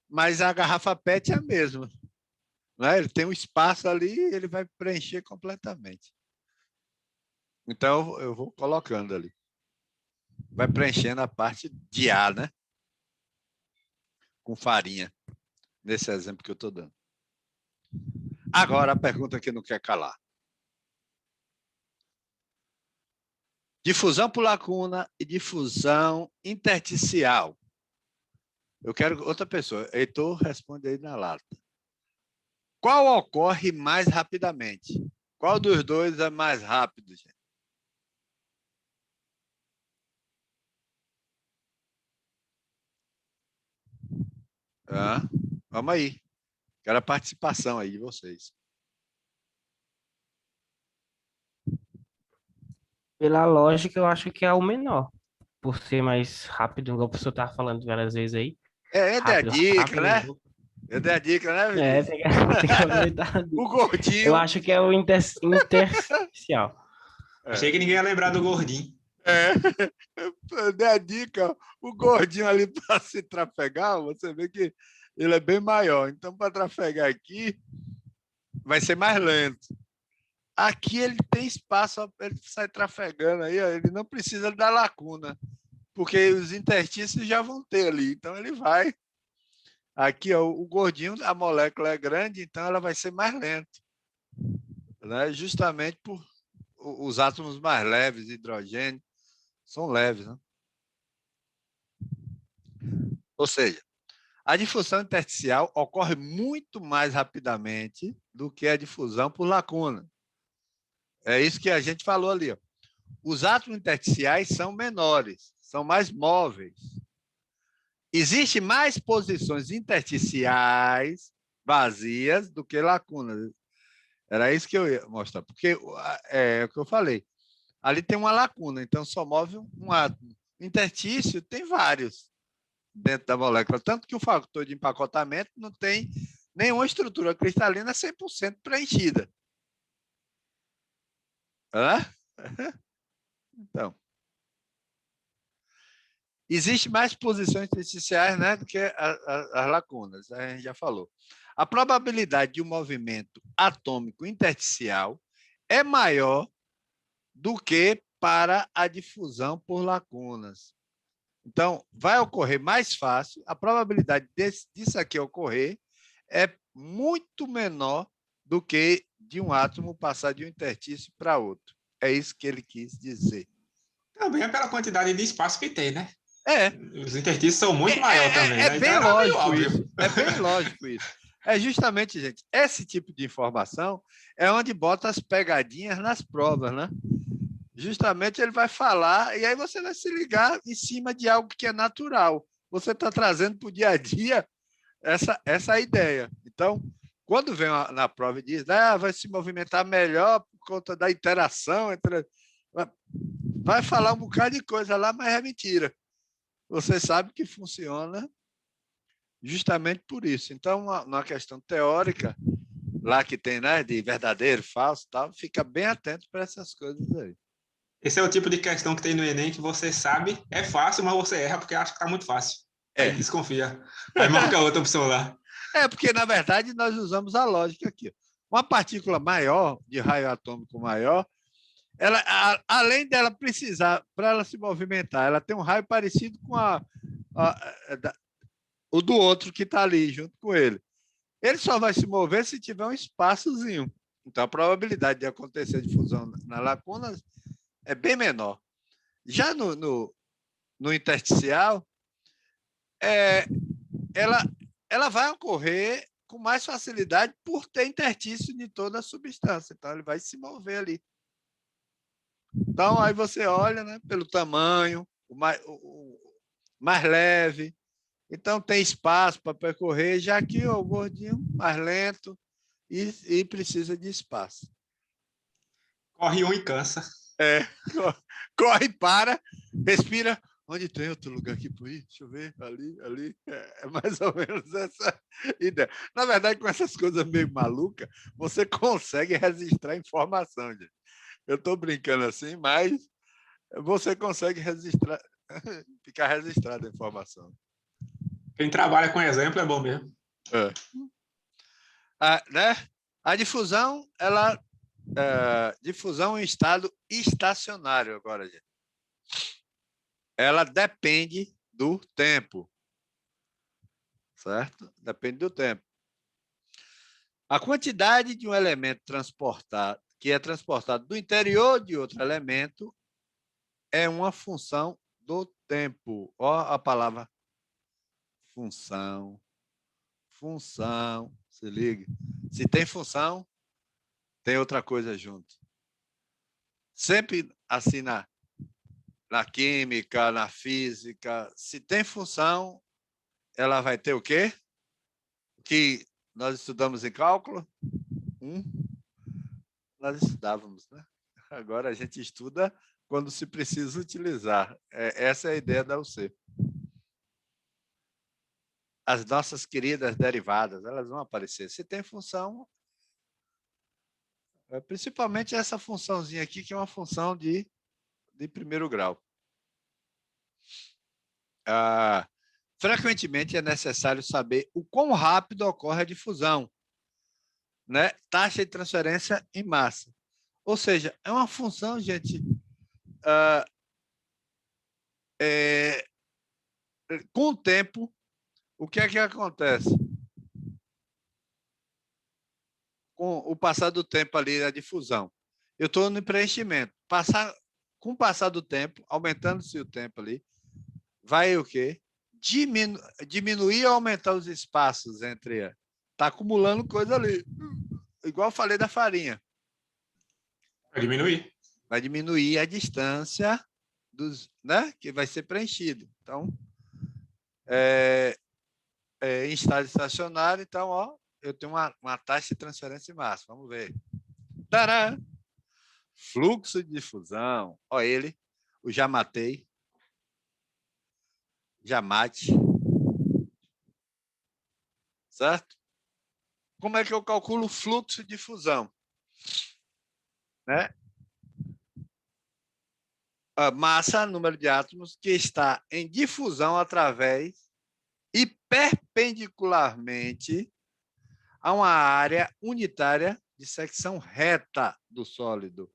A: mas a garrafa PET é a mesma. Né? Ele tem um espaço ali, ele vai preencher completamente. Então, eu vou colocando ali. Vai preenchendo a parte de ar, né? Com farinha, nesse exemplo que eu estou dando. Agora, a pergunta que não quer calar. Difusão por lacuna e difusão intersticial. Eu quero outra pessoa. Heitor, responde aí na lata. Qual ocorre mais rapidamente? Qual dos dois é mais rápido, gente? Vamos aí. Quero a participação aí de vocês.
D: Pela lógica, eu acho que é o menor. Por ser mais rápido, igual o professor estava falando várias vezes aí.
A: Eu dei a dica,
D: rápido,
A: né? Eu dei a dica, né, Vinícius?
D: Tem que aproveitar.
A: O gordinho.
D: Eu acho que é o intersticial.
B: Achei que ninguém ia lembrar do gordinho.
A: Eu dei a dica, o gordinho ali para se trafegar, você vê que ele é bem maior. Então, para trafegar aqui, vai ser mais lento. Aqui ele tem espaço, ele sai trafegando aí, ele não precisa da lacuna, porque os interstícios já vão ter ali, então ele vai. Aqui, ó, o gordinho, a molécula é grande, então ela vai ser mais lenta, né? Justamente por os átomos mais leves, hidrogênio, são leves, né? Ou seja, a difusão intersticial ocorre muito mais rapidamente do que a difusão por lacuna. É isso que a gente falou ali. Ó. Os átomos intersticiais são menores, são mais móveis. Existem mais posições intersticiais vazias do que lacunas. Era isso que eu ia mostrar, porque é o que eu falei. Ali tem uma lacuna, então só move um átomo. Interstício tem vários dentro da molécula, tanto que o fator de empacotamento não tem nenhuma estrutura cristalina 100% preenchida. Então, Existem mais posições intersticiais, né, do que as lacunas, a gente já falou. A probabilidade de um movimento atômico intersticial é maior do que para a difusão por lacunas. Então, vai ocorrer mais fácil, a probabilidade disso aqui ocorrer é muito menor do que de um átomo passar de um interstício para outro. É isso que ele quis dizer.
B: Também é pela quantidade de espaço que tem, né?
A: É.
B: Os interstícios são muito maiores também, né?
A: Bem
B: Então,
A: lógico isso. É bem lógico isso. É justamente, gente, esse tipo de informação é onde bota as pegadinhas nas provas, né? Justamente ele vai falar e aí você vai se ligar em cima de algo que é natural. Você está trazendo para o dia a dia essa ideia. Então, quando vem na prova e diz, vai se movimentar melhor por conta da interação entre... Vai falar um bocado de coisa lá, mas é mentira. Você sabe que funciona justamente por isso. Então, na questão teórica, lá que tem, né, de verdadeiro, falso, tal, fica bem atento para essas coisas aí.
B: Esse é o tipo de questão que tem no Enem que você sabe, é fácil, mas você erra porque acha que está muito fácil. Aí desconfia. Aí marca outra opção lá.
A: Porque, na verdade, nós usamos a lógica aqui. Uma partícula maior, de raio atômico maior, ela, além dela precisar, para ela se movimentar, ela tem um raio parecido com o do outro que está ali junto com ele. Ele só vai se mover se tiver um espaçozinho. Então, a probabilidade de acontecer difusão na lacuna é bem menor. Já no intersticial, ela vai ocorrer com mais facilidade por ter interstício de toda a substância. Então, ele vai se mover ali. Então, aí você olha, né, pelo tamanho, o mais leve. Então, tem espaço para percorrer, já que o gordinho mais lento e precisa de espaço.
B: Corre um e cansa.
A: Corre, para, respira. Onde tem outro lugar aqui para ir? Deixa eu ver, ali. É mais ou menos essa ideia. Na verdade, com essas coisas meio malucas, você consegue registrar informação, gente. Eu estou brincando assim, mas você consegue registrar, ficar registrada a informação.
B: Quem trabalha com exemplo é bom mesmo.
A: Né? A difusão, difusão em estado estacionário agora, gente. Ela depende do tempo, certo? Depende do tempo. A quantidade de um elemento que é transportado do interior de outro elemento é uma função do tempo. Ó a palavra função. Função. Se liga. Se tem função, tem outra coisa junto. Sempre assim na química, na física, se tem função, ela vai ter o quê? O que nós estudamos em cálculo? Nós estudávamos, né? Agora a gente estuda quando se precisa utilizar. Essa é a ideia da UC. As nossas queridas derivadas, elas vão aparecer. Se tem função, principalmente essa funçãozinha aqui, que é uma função de primeiro grau. Frequentemente é necessário saber o quão rápido ocorre a difusão, né? Taxa de transferência em massa. Ou seja, é uma função, gente, com o tempo, o que é que acontece? Com o passar do tempo ali, a difusão. Eu estou no preenchimento. Com o passar do tempo, aumentando-se o tempo ali, vai o quê? Diminuir ou aumentar os espaços entre... Está acumulando coisa ali. Igual eu falei da farinha.
B: Vai diminuir.
A: Vai diminuir a distância né, que vai ser preenchido. Então, em estado estacionário, então, ó, eu tenho uma taxa de transferência máxima. Vamos ver. Tadã! Fluxo de difusão. Ó, ele, o já matei. Já mate. Certo? Como é que eu calculo o fluxo de difusão? Né? A massa, número de átomos, que está em difusão através e perpendicularmente a uma área unitária de secção reta do sólido.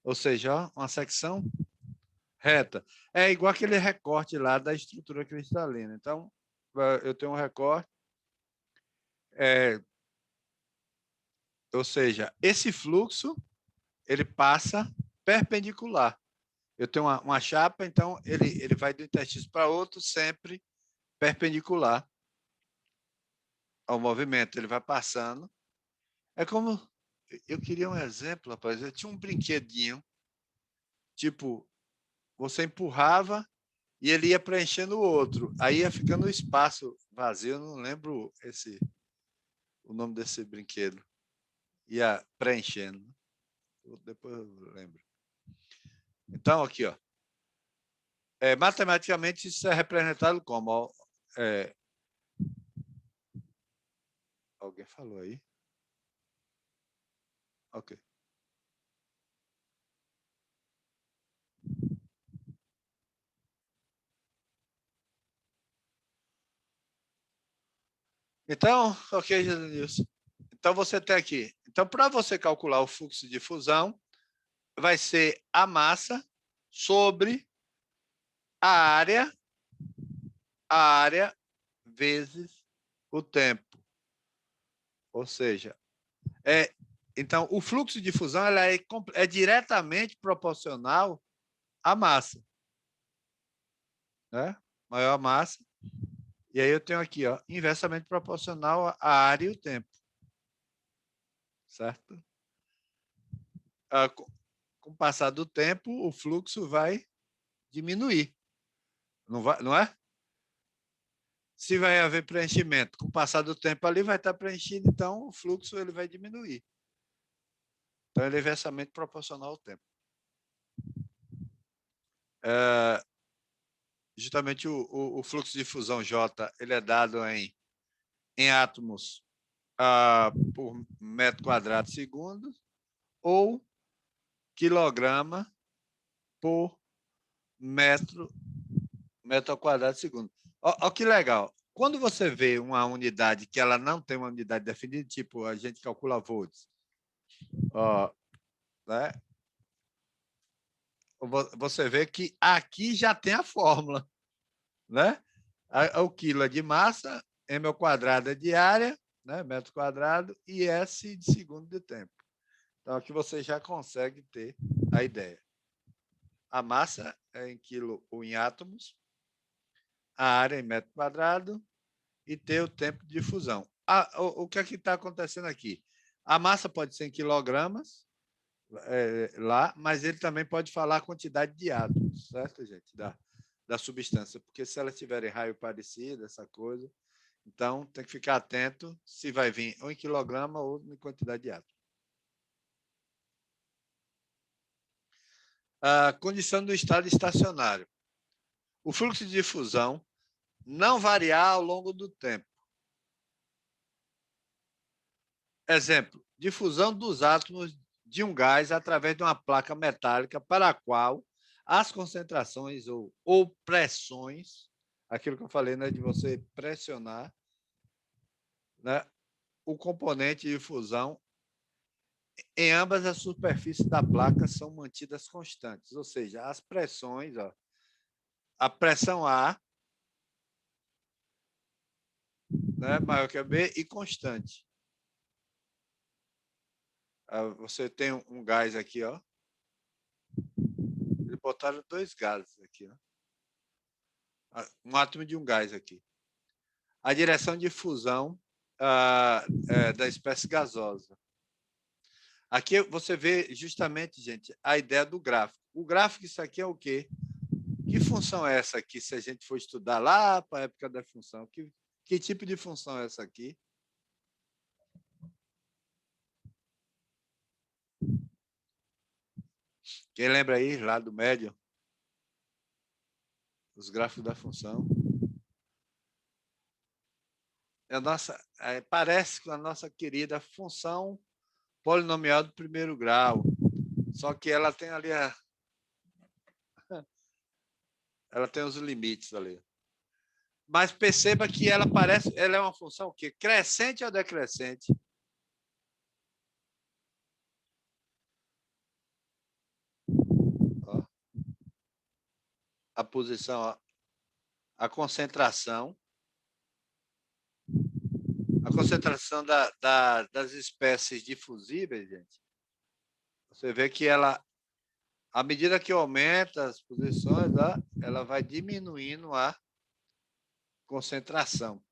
A: Ou seja, ó, uma secção reta. É igual aquele recorte lá da estrutura cristalina. Então, eu tenho um recorte, ou seja, esse fluxo ele passa perpendicular. Eu tenho uma chapa, então ele vai do interstício para outro sempre perpendicular ao movimento. Ele vai passando. É como... Eu queria um exemplo, rapaz. Eu tinha um brinquedinho, tipo, você empurrava e ele ia preenchendo o outro. Aí ia ficando um espaço vazio. Eu não lembro o nome desse brinquedo. Ia preenchendo. Depois eu lembro. Então, aqui, ó. Matematicamente, isso é representado como... Ó, alguém falou aí? Ok. Então, ok, Nilson. Então, você tem aqui. Então, para você calcular o fluxo de fusão, vai ser a massa sobre a área vezes o tempo. Ou seja, então, o fluxo de fusão ela é diretamente proporcional à massa. Né? Maior a massa. E aí eu tenho aqui, ó, inversamente proporcional à área e o tempo. Certo? Com o passar do tempo, o fluxo vai diminuir. Não é? Se vai haver preenchimento, com o passar do tempo ali vai estar preenchido, então o fluxo ele vai diminuir. Então, ele é inversamente proporcional ao tempo. Justamente o fluxo de fusão J ele é dado em átomos por metro quadrado segundo ou quilograma por metro ao quadrado segundo. Olha que legal. Quando você vê uma unidade que ela não tem uma unidade definida, tipo a gente calcula volts, né? Você vê que aqui já tem a fórmula, né? O quilo é de massa, m ao quadrado é de área, né? Metro quadrado, e s de segundo de tempo. Então, aqui você já consegue ter a ideia. A massa é em quilo ou em átomos, a área em metro quadrado e ter o tempo de fusão. O que é que está acontecendo aqui? A massa pode ser em quilogramas lá, mas ele também pode falar a quantidade de átomos, certo, gente? Da substância, porque se elas tiverem raio parecido, essa coisa, então tem que ficar atento se vai vir ou em quilograma ou em quantidade de átomos. A condição do estado estacionário. O fluxo de difusão não variar ao longo do tempo. Exemplo, difusão dos átomos de um gás através de uma placa metálica para a qual as concentrações ou pressões, aquilo que eu falei, né, de você pressionar, né, o componente de fusão em ambas as superfícies da placa são mantidas constantes, ou seja, as pressões, ó, a pressão A, né, maior que a B e constante. Você tem um gás aqui, ó. Eles botaram dois gases aqui, ó. Um átomo de um gás aqui. A direção de fusão da espécie gasosa. Aqui você vê justamente, gente, a ideia do gráfico. O gráfico, isso aqui é o quê? Que função é essa aqui, se a gente for estudar lá para a época da função? Que tipo de função é essa aqui? Quem lembra aí, lá do médio? Os gráficos da função. Parece com a nossa querida função polinomial do primeiro grau. Só que ela tem ali Ela tem os limites ali. Mas perceba que ela é uma função o quê? Crescente ou decrescente? Ó. A posição, ó. A concentração das espécies difusíveis, gente. Você vê que ela, à medida que aumenta as posições, ó, ela vai diminuindo a concentração.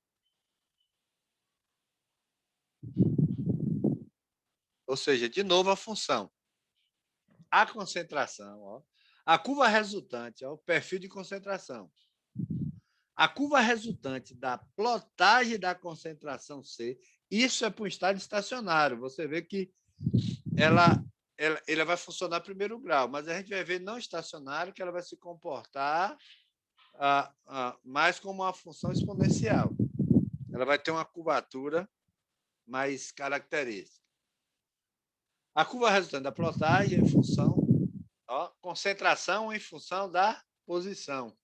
A: Ou seja, de novo a função. A concentração, ó, a curva resultante, ó, o perfil de concentração. A curva resultante da plotagem da concentração C, isso é para um estado estacionário. Você vê que ela vai funcionar primeiro grau, mas a gente vai ver não estacionário, que ela vai se comportar mais como uma função exponencial. Ela vai ter uma curvatura mais característica. A curva resultante da plotagem em função, ó, concentração em função da posição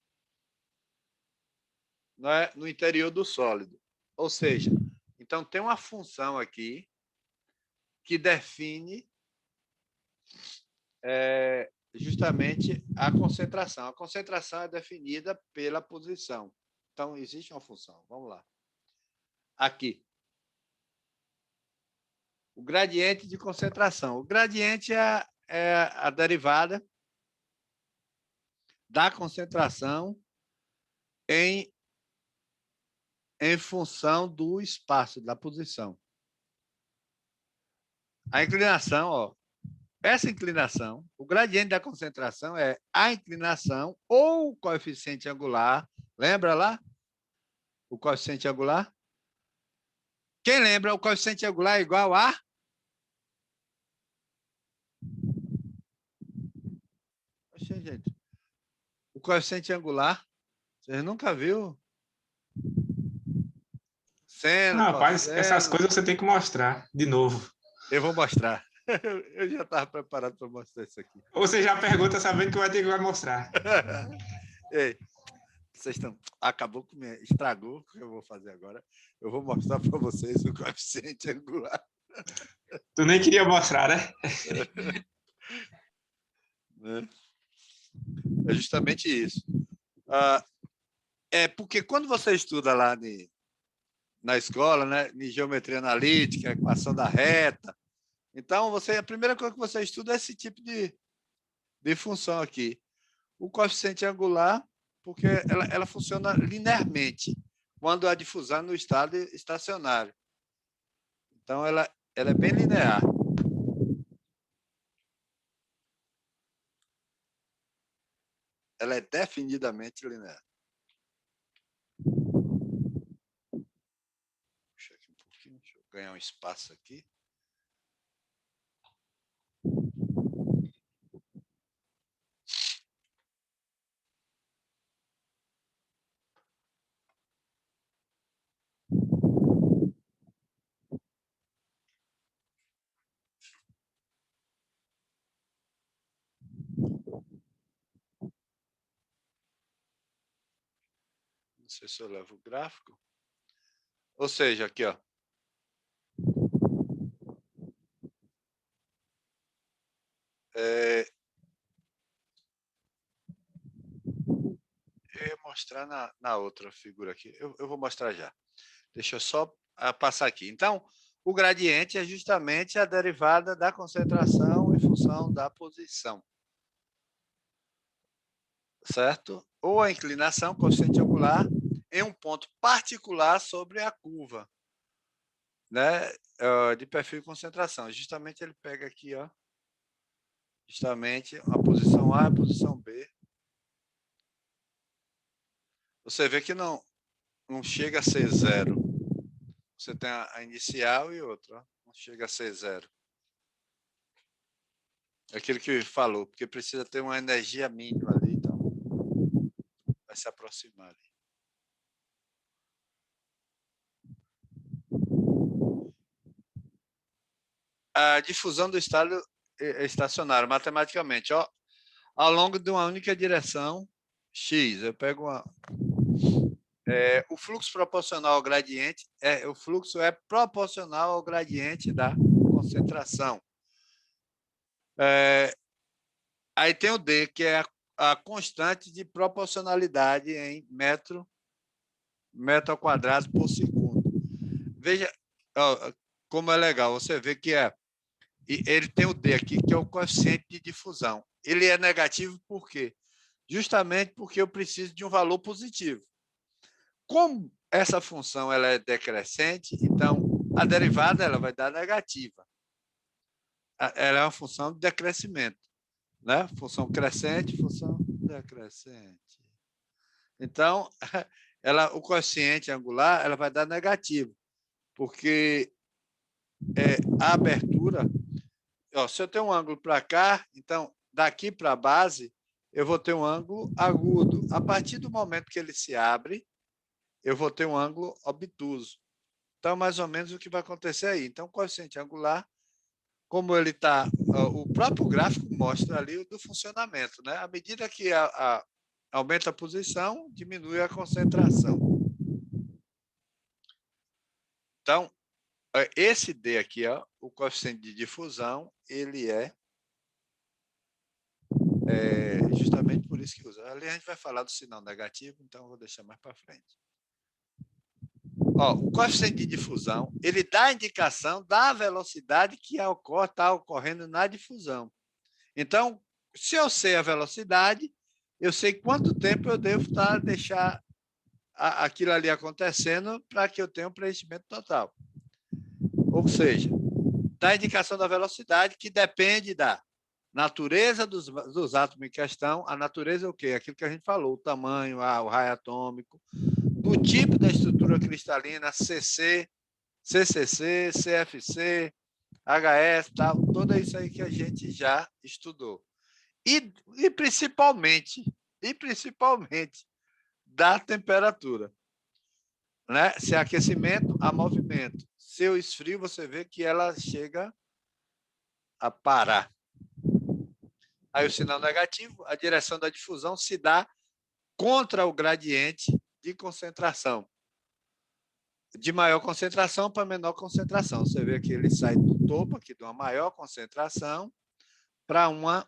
A: no interior do sólido. Ou seja, então tem uma função aqui que define justamente a concentração. A concentração é definida pela posição. Então, existe uma função. Vamos lá. Aqui. O gradiente de concentração. O gradiente é a derivada da concentração em função do espaço, da posição. A inclinação, ó, essa inclinação, o gradiente da concentração é a inclinação ou o coeficiente angular. Lembra lá? O coeficiente angular? Quem lembra? O coeficiente angular é igual a... Oxe, gente. O coeficiente angular, vocês nunca viram? Seno,
B: Rapaz, essas
A: cosseno.
B: coisas você tem que mostrar de novo.
A: Eu vou mostrar. Eu já estava preparado para mostrar isso aqui.
B: Ou você já pergunta sabendo que vai ter que mostrar.
A: Ei, vocês estão... Acabou com minha... Estragou o que eu vou fazer agora. Eu vou mostrar para vocês o coeficiente angular.
B: Tu nem queria mostrar, né?
A: É justamente isso. É porque quando você estuda lá na escola, né, em geometria analítica, equação da reta, então a primeira coisa que você estuda é esse tipo de função aqui. O coeficiente angular, porque ela funciona linearmente, quando a difusão é no estado estacionário. Então, ela é bem linear. Ela é definidamente linear. Puxa aqui um pouquinho, deixa eu ganhar um espaço aqui. Não sei se eu levo o gráfico. Ou seja, aqui, ó. Eu ia mostrar na outra figura aqui. Eu vou mostrar já. Deixa eu só passar aqui. Então, o gradiente é justamente a derivada da concentração em função da posição. Certo? Ou a inclinação, coeficiente angular, em um ponto particular sobre a curva, né, de perfil de concentração. Justamente ele pega aqui, ó, justamente a posição A e a posição B. Você vê que não chega a ser zero. Você tem a inicial e outra, ó, não chega a ser zero. É aquilo que falou, porque precisa ter uma energia mínima ali, então vai se aproximar ali. A difusão do estado estacionário, matematicamente, ó, ao longo de uma única direção X, eu pego uma... o fluxo proporcional ao gradiente, o fluxo é proporcional ao gradiente da concentração. Aí tem o D, que é a constante de proporcionalidade em metro ao quadrado por segundo. Veja como é legal, você vê que ele tem o D aqui, que é o coeficiente de difusão. Ele é negativo por quê? Justamente porque eu preciso de um valor positivo. Como essa função ela é decrescente, então a derivada ela vai dar negativa. Ela é uma função de decrescimento, né? Função crescente, função decrescente. Então, o coeficiente angular ela vai dar negativo, porque a abertura, se eu tenho um ângulo para cá, então daqui para a base eu vou ter um ângulo agudo. A partir do momento que ele se abre, eu vou ter um ângulo obtuso. Então, mais ou menos o que vai acontecer aí. Então, o coeficiente angular, como ele está, o próprio gráfico mostra ali do funcionamento, né? À medida que aumenta a posição, diminui a concentração. Então, esse D aqui, o coeficiente de difusão, ele é justamente por isso que usa. Ali a gente vai falar do sinal negativo, então eu vou deixar mais para frente. O coeficiente de difusão, ele dá a indicação da velocidade que está ocorrendo na difusão. Então, se eu sei a velocidade, eu sei quanto tempo eu devo deixar aquilo ali acontecendo para que eu tenha um preenchimento total. Ou seja, dá a indicação da velocidade, que depende da natureza dos átomos em questão. A natureza é o quê? Aquilo que a gente falou, o tamanho, o raio atômico, do tipo da estrutura cristalina, CC, CCC, CFC, HS, tal, tudo isso aí que a gente já estudou. E principalmente da temperatura. Né? Se é aquecimento, há movimento. Se eu esfrio, você vê que ela chega a parar. Aí o sinal negativo, a direção da difusão se dá contra o gradiente de concentração. De maior concentração para menor concentração. Você vê que ele sai do topo aqui de uma maior concentração para uma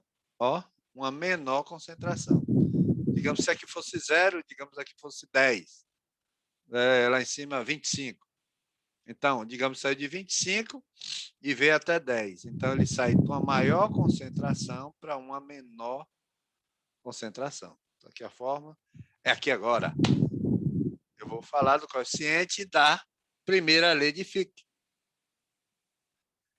A: menor concentração. Digamos que aqui fosse 0, digamos que aqui fosse 10. Lá em cima, 25. Então, digamos que saiu de 25 e veio até 10. Então, ele sai de uma maior concentração para uma menor concentração. Então, aqui a forma é aqui agora. Eu vou falar do coeficiente da primeira lei de Fick.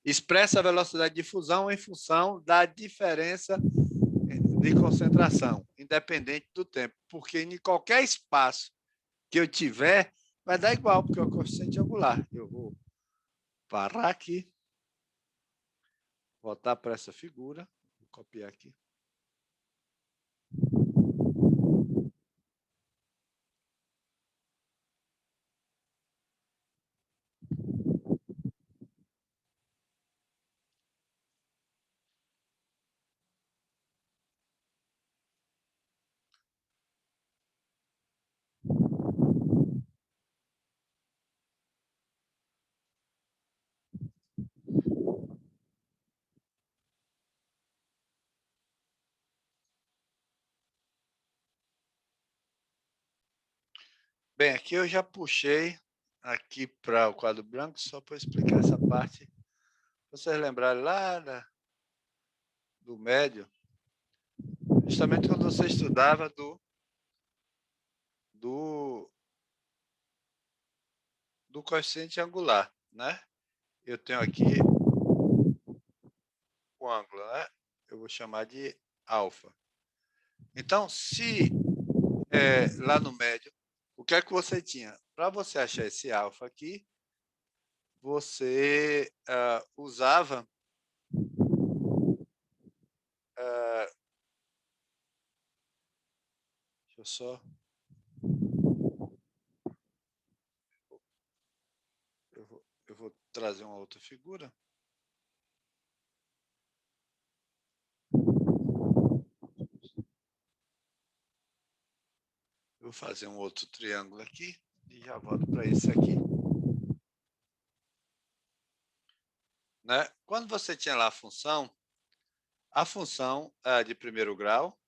A: Expressa a velocidade de difusão em função da diferença de concentração, independente do tempo. Porque em qualquer espaço que eu tiver, vai dar igual, porque é o coeficiente angular. Eu vou parar aqui, voltar para essa figura, vou copiar aqui. Bem, aqui eu já puxei aqui para o quadro branco, só para explicar essa parte. Vocês lembrarem lá do médio, justamente quando você estudava do coeficiente angular, né? Eu tenho aqui o ângulo, né? Eu vou chamar de alfa. Então, se lá no médio, o que é que você tinha? Para você achar esse alfa aqui, você usava deixa eu só eu vou trazer uma outra figura. vou fazer um outro triângulo aqui e já volto para esse aqui. Né? Quando você tinha lá a função de primeiro grau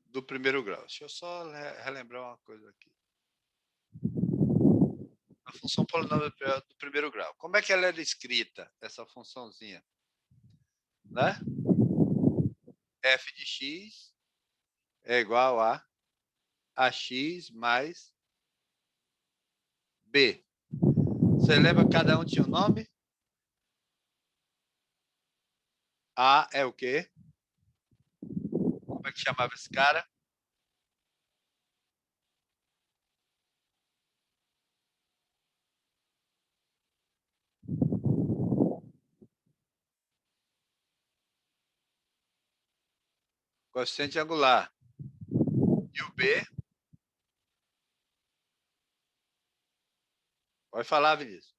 A: do primeiro grau. Deixa eu só relembrar uma coisa aqui. A função polinômial do primeiro grau. Como é que ela era escrita, essa funçãozinha? Né? F de x é igual a ax mais b. Você lembra que cada um tinha um nome? A é o quê? Como é que chamava esse cara? Coeficiente angular. E o B? Pode falar, Vinícius.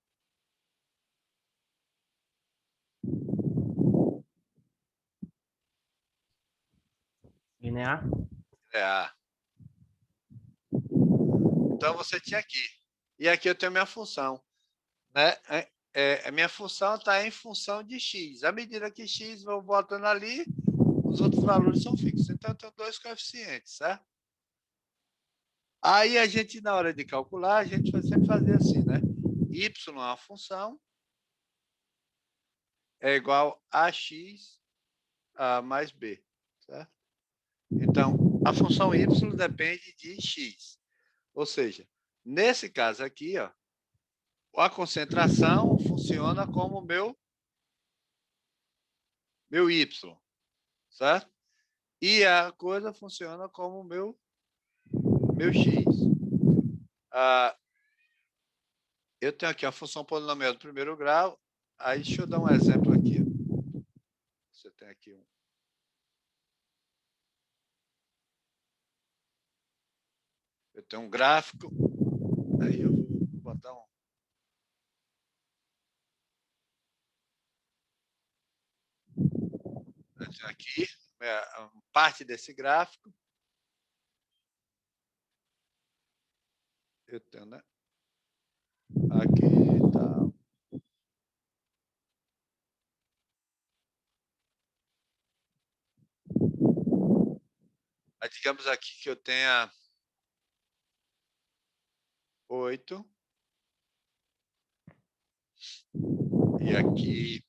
D: Linear?
A: É A. Então, você tinha aqui. E aqui eu tenho minha função. Né? A minha função está em função de x. À medida que x vou botando ali, os outros valores são fixos. Então, eu tenho dois coeficientes, certo? Aí, a gente, na hora de calcular, a gente vai sempre fazer assim, né? Y é uma função, é igual a x mais b, certo? Então, a função y depende de x. Ou seja, nesse caso aqui, ó, a concentração funciona como meu y, certo? E a coisa funciona como meu x. Eu tenho aqui a função polinomial do primeiro grau. Aí, deixa eu dar um exemplo aqui. Você tem aqui um. Eu tenho um gráfico. Aí eu vou botar um. Eu tenho aqui parte desse gráfico. Eu tenho, né? Aqui tá. Mas digamos aqui que eu tenha 8. E aqui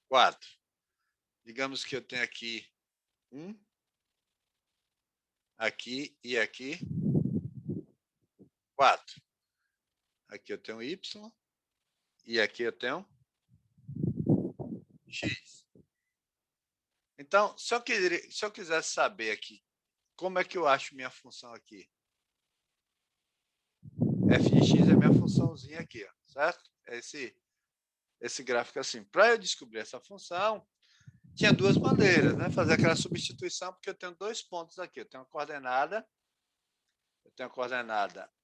A: 4. Digamos que eu tenho aqui 1, aqui e aqui 4. Aqui eu tenho y e aqui eu tenho x. Então, se eu quisesse saber aqui, como é que eu acho minha função aqui? F de x é minha funçãozinha aqui, ó, certo? É esse gráfico assim. Para eu descobrir essa função, tinha duas maneiras, né? Fazer aquela substituição, porque eu tenho dois pontos aqui. Eu tenho a coordenada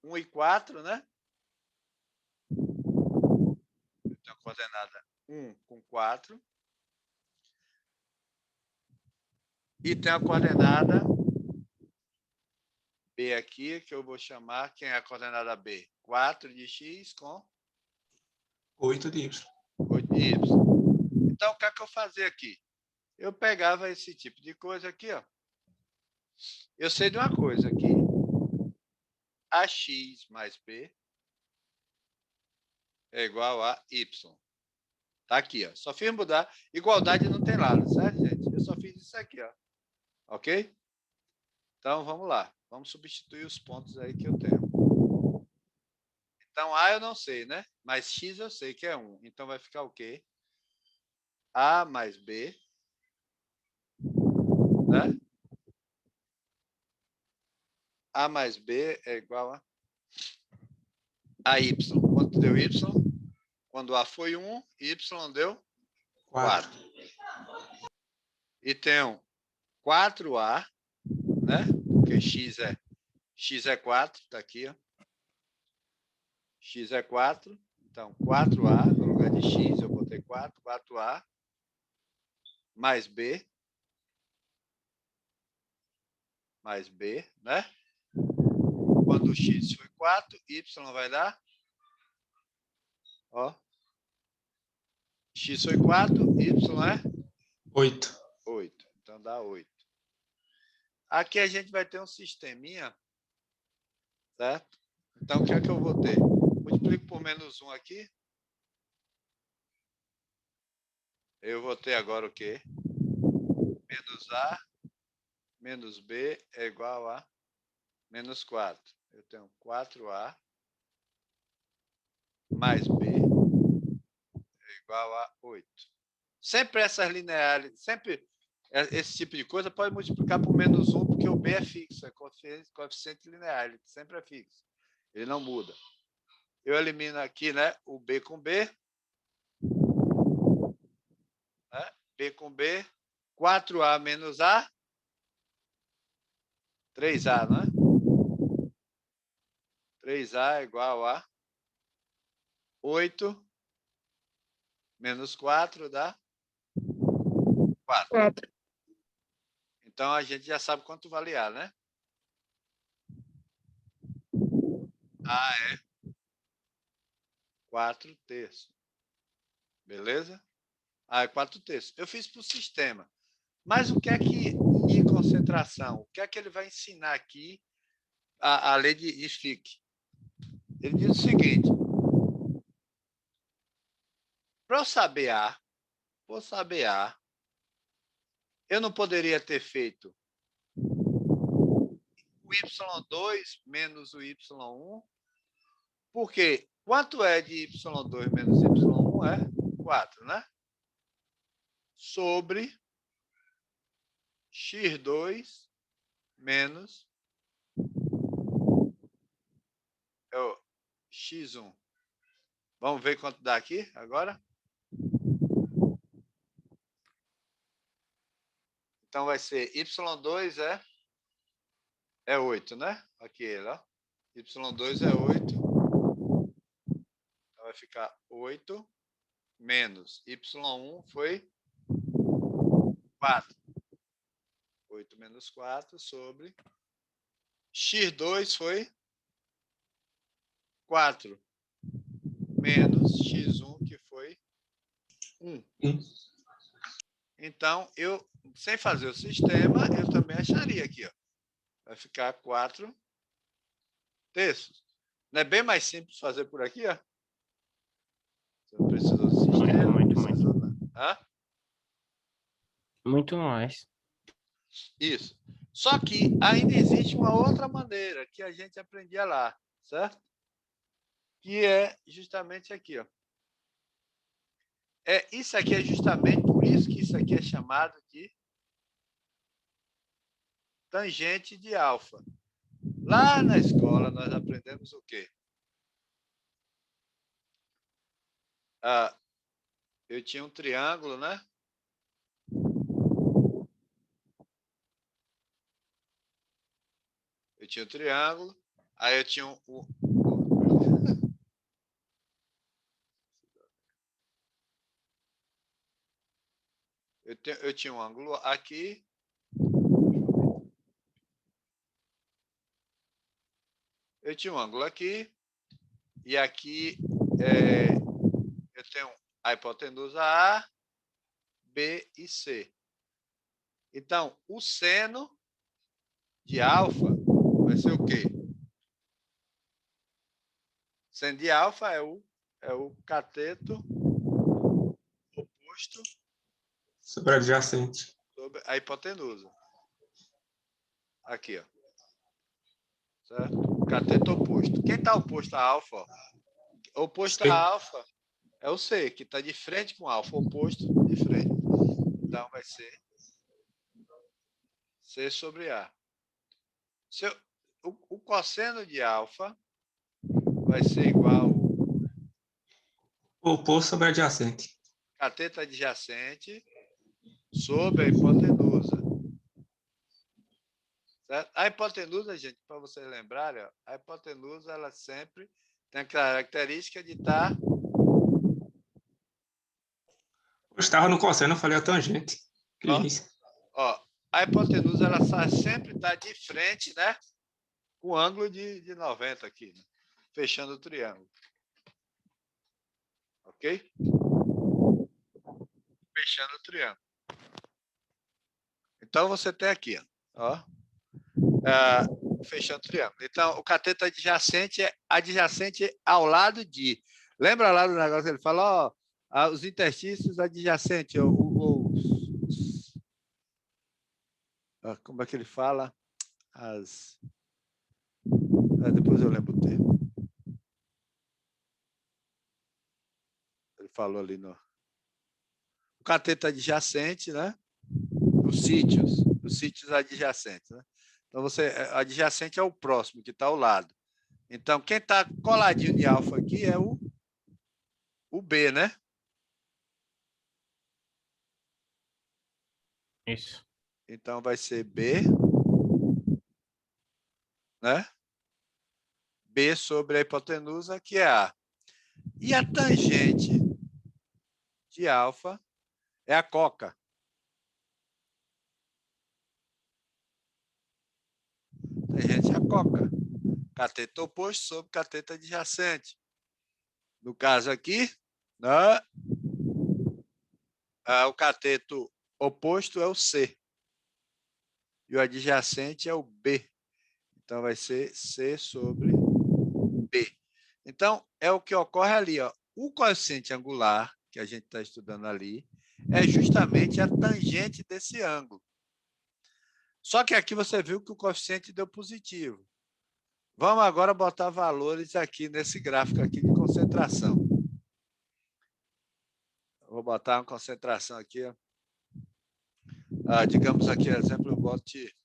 A: 1 e 4, né? Eu tenho a coordenada 1 com 4. E tem a coordenada B aqui, que eu vou chamar, quem é a coordenada B? 4 de x com
B: 8 de y.
A: 8 de y. Então, o que é que eu fazia aqui? Eu pegava esse tipo de coisa aqui, ó. Eu sei de uma coisa aqui. AX mais B é igual a Y. Tá aqui, ó. Só fiz mudar. Igualdade não tem lado, certo, gente? Eu só fiz isso aqui, ó. Ok? Então, vamos lá. Vamos substituir os pontos aí que eu tenho. Então, A eu não sei, né? Mas X eu sei que é 1. Então, vai ficar o quê? A mais B, né? A mais B é igual a Y. Quanto deu Y? Quando A foi 1, Y deu 4. E tenho 4A, né? Porque x é 4, está aqui, ó. X é 4, então 4A, no lugar de x eu botei 4, 4A, mais B, né? Quando o x foi 4, y vai dar, ó, x foi 4, y é
B: 8.
A: 8, então dá 8. Aqui a gente vai ter um sisteminha, certo? Então, o que é que eu vou ter? Multiplico por menos 1 aqui. Eu vou ter agora o quê? Menos A menos B é igual a menos 4. Eu tenho 4A mais B é igual a 8. Sempre essas lineares, sempre esse tipo de coisa pode multiplicar por menos 1, porque o B é fixo, é coeficiente linear, ele sempre é fixo. Ele não muda. Eu elimino aqui, né, o B com B. Né? B com B. 4A menos A. 3A, não é? 3A é igual a 8 menos 4 dá 4. Então, a gente já sabe quanto vale A, né? A é 4/3. Beleza? A é 4/3. Eu fiz para o sistema. Mas o que é que, em concentração, o que é que ele vai ensinar aqui, a lei de Fick? Ele diz o seguinte: para eu saber A, eu não poderia ter feito o y2 menos o y1, porque quanto é de y2 menos y1 é 4, né? Sobre x2 menos x1. Vamos ver quanto dá aqui agora? Então, vai ser y2 é 8, né? Aqui ele, ó. y2 é 8. Então, vai ficar 8 menos y1 foi 4. 8 menos 4 sobre x2 foi 4 menos x1, que foi 1. Então, eu, sem fazer o sistema, eu também acharia aqui, ó. Vai ficar 4/3. Não é bem mais simples fazer por aqui, ó? Você não precisou do sistema.
D: Muito
A: Hã?
D: Muito mais.
A: Isso. Só que ainda existe uma outra maneira que a gente aprendia lá, certo? Que é justamente aqui, ó. Isso aqui é justamente por isso que isso aqui é chamado de tangente de alfa. Lá na escola nós aprendemos o quê? Eu tinha um triângulo, né? Eu tinha um triângulo, aí eu tinha eu tinha um ângulo aqui. Eu tinha um ângulo aqui, e aqui eu tenho a hipotenusa A, B e C. Então, o seno de alfa vai ser o quê? Seno de alfa é o cateto oposto
B: sobre adjacente.
A: Sobre a hipotenusa. Aqui, ó. Certo? Cateto oposto. Quem está oposto a alfa? Ó? Oposto a alfa é o C, que está de frente com alfa. Oposto de frente. Então, vai ser C sobre A. O cosseno de alfa vai ser igual
B: Oposto sobre adjacente.
A: cateto adjacente sobre a hipotenusa. Certo? A hipotenusa, gente, para vocês lembrarem, ó, a hipotenusa ela sempre tem a característica de estar...
B: Eu estava no cosseno, eu falei a tangente. Que
A: Ó,
B: isso?
A: ó, a hipotenusa ela sempre está de frente, né? Com o ângulo de 90 aqui, né? Fechando o triângulo. Ok? Fechando o triângulo. Então, você tem aqui, ó, fechando o triângulo. Então, o cateto adjacente é adjacente ao lado de... Lembra lá do negócio que ele fala, ó, os interstícios adjacentes, como é que ele fala? Depois eu lembro o termo. Ele falou ali no... O cateto adjacente, né? Os sítios adjacentes, né? Então, adjacente é o próximo, que está ao lado. Então, quem está coladinho de alfa aqui é o B, né?
D: Isso.
A: Então, vai ser B, né? B sobre a hipotenusa, que é A. E a tangente de alfa é a coca. Tangente é a coca. Cateto oposto sobre cateto adjacente. No caso aqui, né? O cateto oposto é o C. E o adjacente é o B. Então, vai ser C sobre B. Então, é o que ocorre ali. Ó. O coeficiente angular, que a gente está estudando ali, é justamente a tangente desse ângulo. Só que aqui você viu que o coeficiente deu positivo. Vamos agora botar valores aqui nesse gráfico aqui de concentração. Vou botar uma concentração aqui. Ó. Digamos aqui, exemplo, eu bote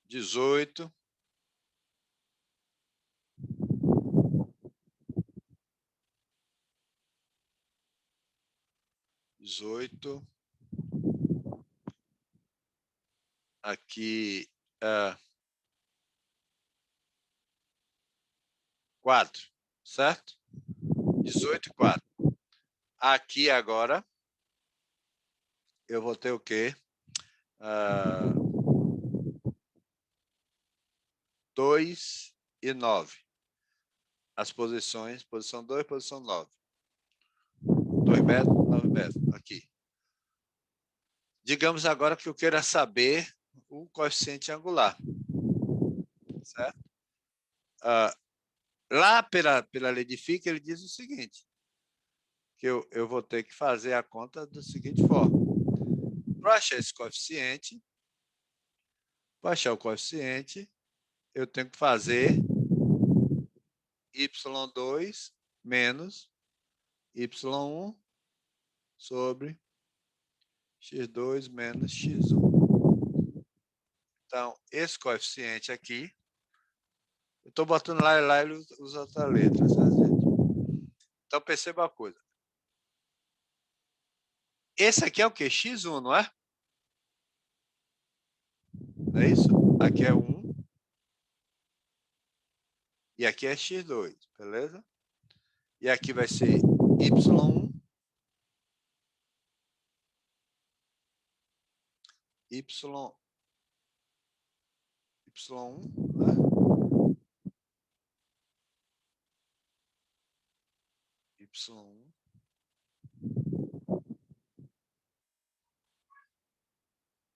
A: 18. 18. Aqui, 4, certo? 18 e 4. Aqui agora, eu vou ter o quê? 2 e 9. As posições, posição 2, posição 9. 2 metros, 9 metros, aqui. Digamos agora que eu queira saber o coeficiente angular. Certo? Lá pela lei de Fick, ele diz o seguinte, que eu vou ter que fazer a conta da seguinte forma. Para achar esse coeficiente, eu tenho que fazer y2 menos y1 sobre x2 menos x1. Então, esse coeficiente aqui, eu estou botando lá ele usa outra letra, certo, gente? Então, perceba uma coisa. Esse aqui é o quê? x1, não é? Não é isso? Aqui é 1. E aqui é x2, beleza? E aqui vai ser y1. Y1, né? Y1.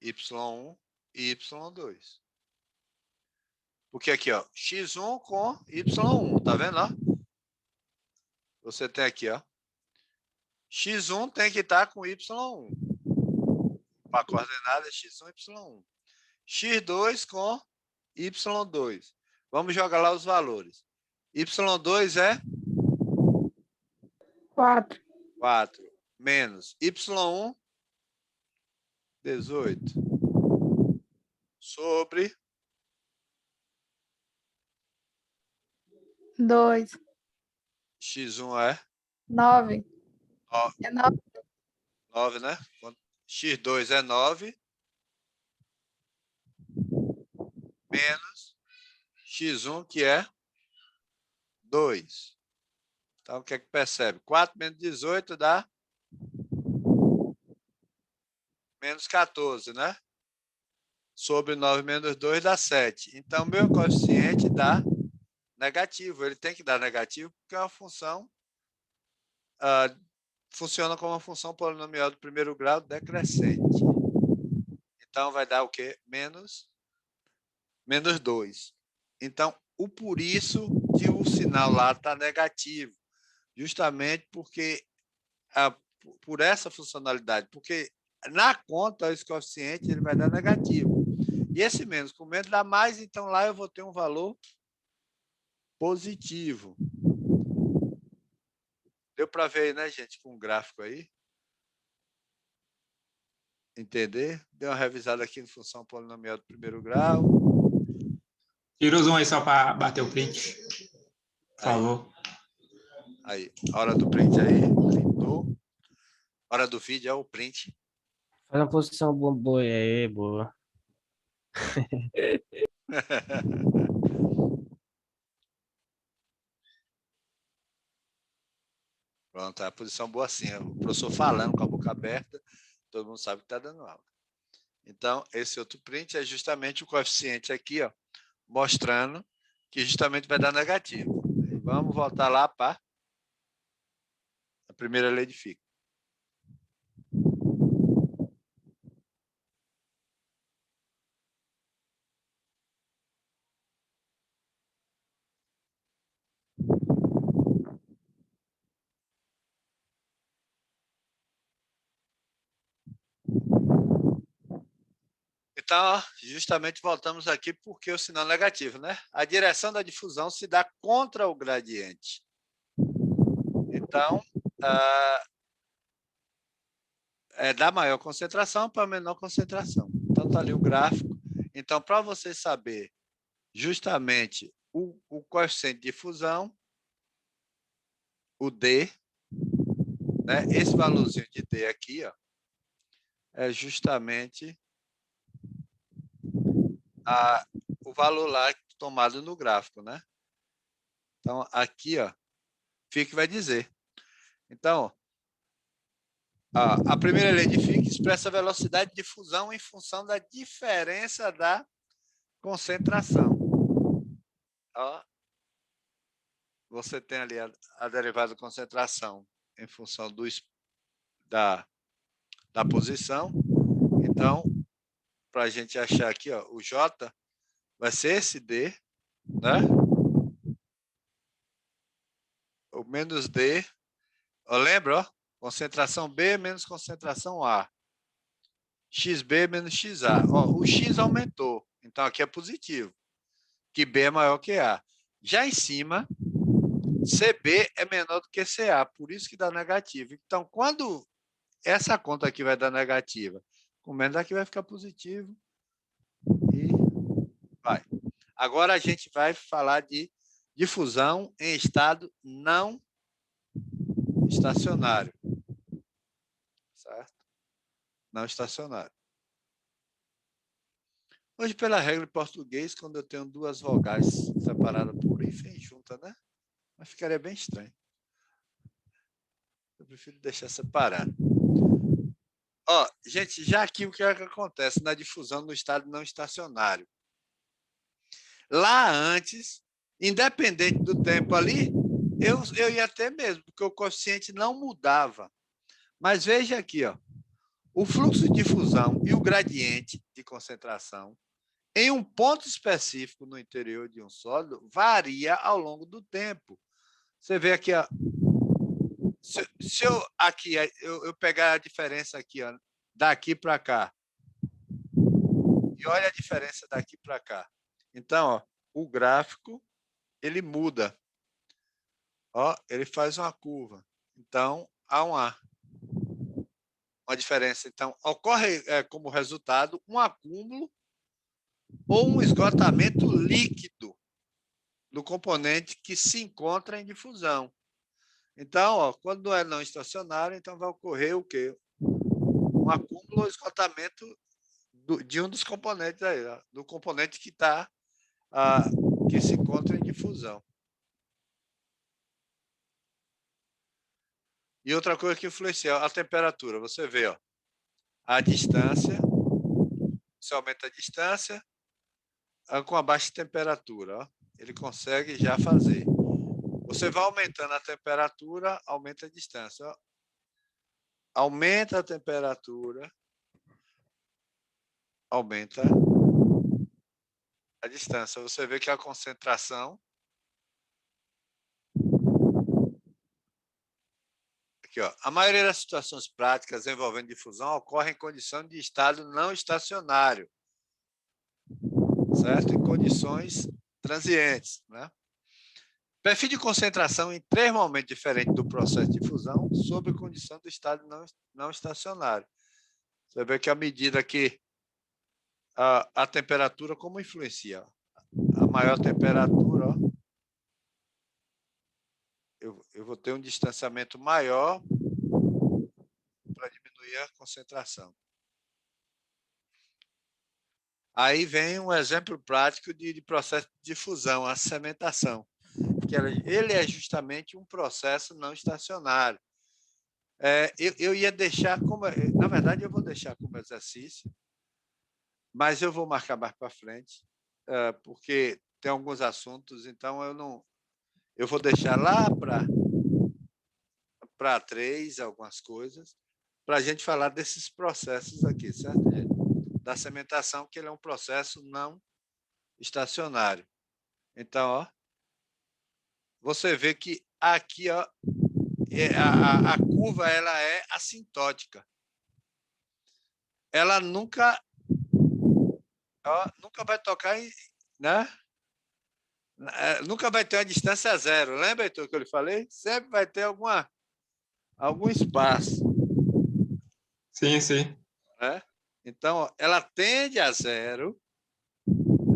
A: Y1 e Y2. Porque aqui, ó, x1 com y1, tá vendo lá? Você tem aqui, ó. x1 tem que estar com y1. Para a coordenada x1 e y1. x2 com y2. Vamos jogar lá os valores. y2 é
E: 4.
A: 4 menos y1, 18. Sobre
E: 2.
A: x1 é
E: 9.
A: 9,
E: É 9.
A: 9, né? x2 é 9 menos x1, que é 2. Então, o que é que percebe? 4 menos 18 dá menos 14, né? Sobre 9 menos 2 dá 7. Então, meu coeficiente dá negativo. Ele tem que dar negativo porque é uma função, funciona como uma função polinomial do primeiro grau decrescente. Então, vai dar o quê? Menos 2. Então, o por isso que o sinal lá está negativo. Justamente porque, por essa funcionalidade. Porque na conta, esse coeficiente ele vai dar negativo. E esse menos com menos dá mais, então lá eu vou ter um valor positivo. Deu para ver aí, né, gente, com o gráfico aí? Entender? Deu uma revisada aqui em função polinomial do primeiro grau.
B: Tira o zoom aí só para bater o print. Por favor.
A: Aí, hora do print aí. Printou. Hora do vídeo é o print.
D: Faz uma posição boa aí, boa.
A: Pronto, a posição boa assim. O professor falando com a boca aberta, todo mundo sabe que está dando aula. Então, esse outro print é justamente o coeficiente aqui, ó, mostrando que justamente vai dar negativo. E vamos voltar lá para a primeira lei de Fick. Então, justamente voltamos aqui porque o sinal negativo, né? A direção da difusão se dá contra o gradiente. Então, é da maior concentração para a menor concentração. Então, está ali o gráfico. Então, para você saber justamente o coeficiente de difusão, o D, né? Esse valorzinho de D aqui, ó, é justamente o valor lá tomado no gráfico, né? Então, aqui, ó, Fick vai dizer. Então, a primeira lei de Fick expressa a velocidade de difusão em função da diferença da concentração. Ó, você tem ali a derivada de concentração em função da posição. Então, para a gente achar aqui, ó, o J vai ser esse D, né? O menos D. Lembra, ó? Concentração B menos concentração A. XB menos XA. Ó, o X aumentou, então aqui é positivo, que B é maior que A. Já em cima, CB é menor do que CA, por isso que dá negativo. Então, quando essa conta aqui vai dar negativa, com menos aqui vai ficar positivo e vai. Agora a gente vai falar de difusão em estado não estacionário. Certo? Não estacionário. Hoje, pela regra de português, quando eu tenho duas vogais separadas por hífen junta, né? Mas ficaria bem estranho. Eu prefiro deixar separado. Ó, gente, já aqui o que é que acontece na difusão no estado não estacionário? Lá antes, independente do tempo ali, eu ia ter mesmo, porque o coeficiente não mudava. Mas veja aqui, ó, o fluxo de difusão e o gradiente de concentração em um ponto específico no interior de um sólido varia ao longo do tempo. Você vê aqui, ó, se eu aqui eu pegar a diferença aqui, ó, daqui para cá, e olha a diferença daqui para cá. Então, ó, o gráfico ele muda. Ó, ele faz uma curva. Então, há uma diferença. Então, ocorre como resultado um acúmulo ou um esgotamento líquido do componente que se encontra em difusão. Então, ó, quando é não estacionário, então vai ocorrer o quê? Um acúmulo ou esgotamento de um dos componentes aí, ó, do componente que está que se encontram em difusão. E outra coisa que influencia a temperatura, você vê, ó, a distância, você aumenta a distância com a baixa temperatura, ó, ele consegue já fazer. Você vai aumentando a temperatura, aumenta a distância. Ó. Aumenta a temperatura, aumenta a distância. Você vê que a concentração aqui, ó, a maioria das situações práticas envolvendo difusão ocorre em condição de estado não estacionário, certo? Em condições transientes, né? Perfil de concentração em 3 momentos diferentes do processo de difusão sob condição do estado não estacionário. Você vê que à medida que a temperatura, como influencia? A maior temperatura, ó, eu vou ter um distanciamento maior para diminuir a concentração. Aí vem um exemplo prático de processo de difusão, a cementação. Que ele é justamente um processo não estacionário. Eu ia deixar como... Na verdade, eu vou deixar como exercício, mas eu vou marcar mais para frente, porque tem alguns assuntos, então eu vou deixar lá para 3 algumas coisas, para a gente falar desses processos aqui, certo, gente? Da cementação, que ele é um processo não estacionário. Então, ó, você vê que aqui, ó, a curva ela é assintótica. Ela nunca vai tocar em, né? Nunca vai ter uma distância zero. Lembra, Heitor, que eu lhe falei? Sempre vai ter algum espaço.
B: Sim, sim.
A: Né? Então, ó, ela tende a zero.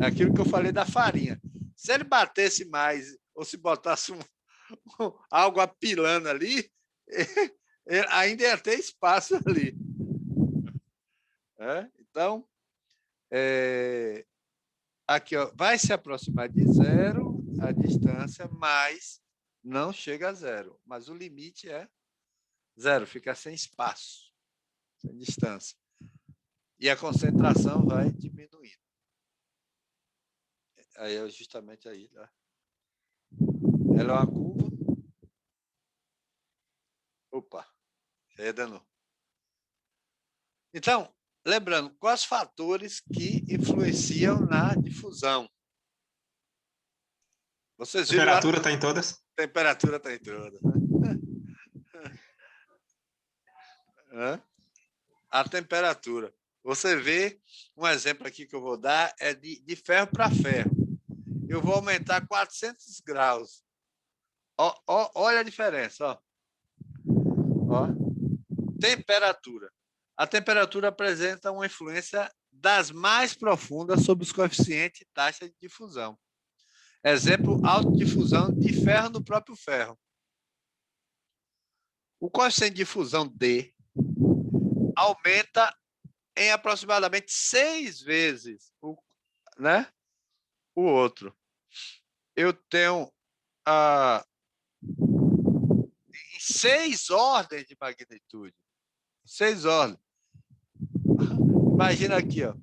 A: É aquilo que eu falei da farinha. Se ele batesse mais, ou se botasse algo apilando ali, ainda ia ter espaço ali. Então, aqui, ó, vai se aproximar de zero a distância, mas não chega a zero. Mas o limite é zero, fica sem espaço, sem distância. E a concentração vai diminuindo. Aí é justamente aí, tá? Ela é uma curva. Opa, é danou. Então, lembrando, quais fatores que influenciam na difusão? Vocês viram lá?
B: Temperatura está em todas?
A: Temperatura está em todas. A temperatura. Você vê, um exemplo aqui que eu vou dar é de ferro para ferro. Eu vou aumentar 400 graus. Olha a diferença. Ó. Temperatura. A temperatura apresenta uma influência das mais profundas sobre os coeficientes e taxa de difusão. Exemplo, autodifusão de ferro no próprio ferro. O coeficiente de difusão D aumenta em aproximadamente 6 vezes o outro. Eu tenho em 6 ordens de magnitude. 6 ordens. Imagina aqui, ó.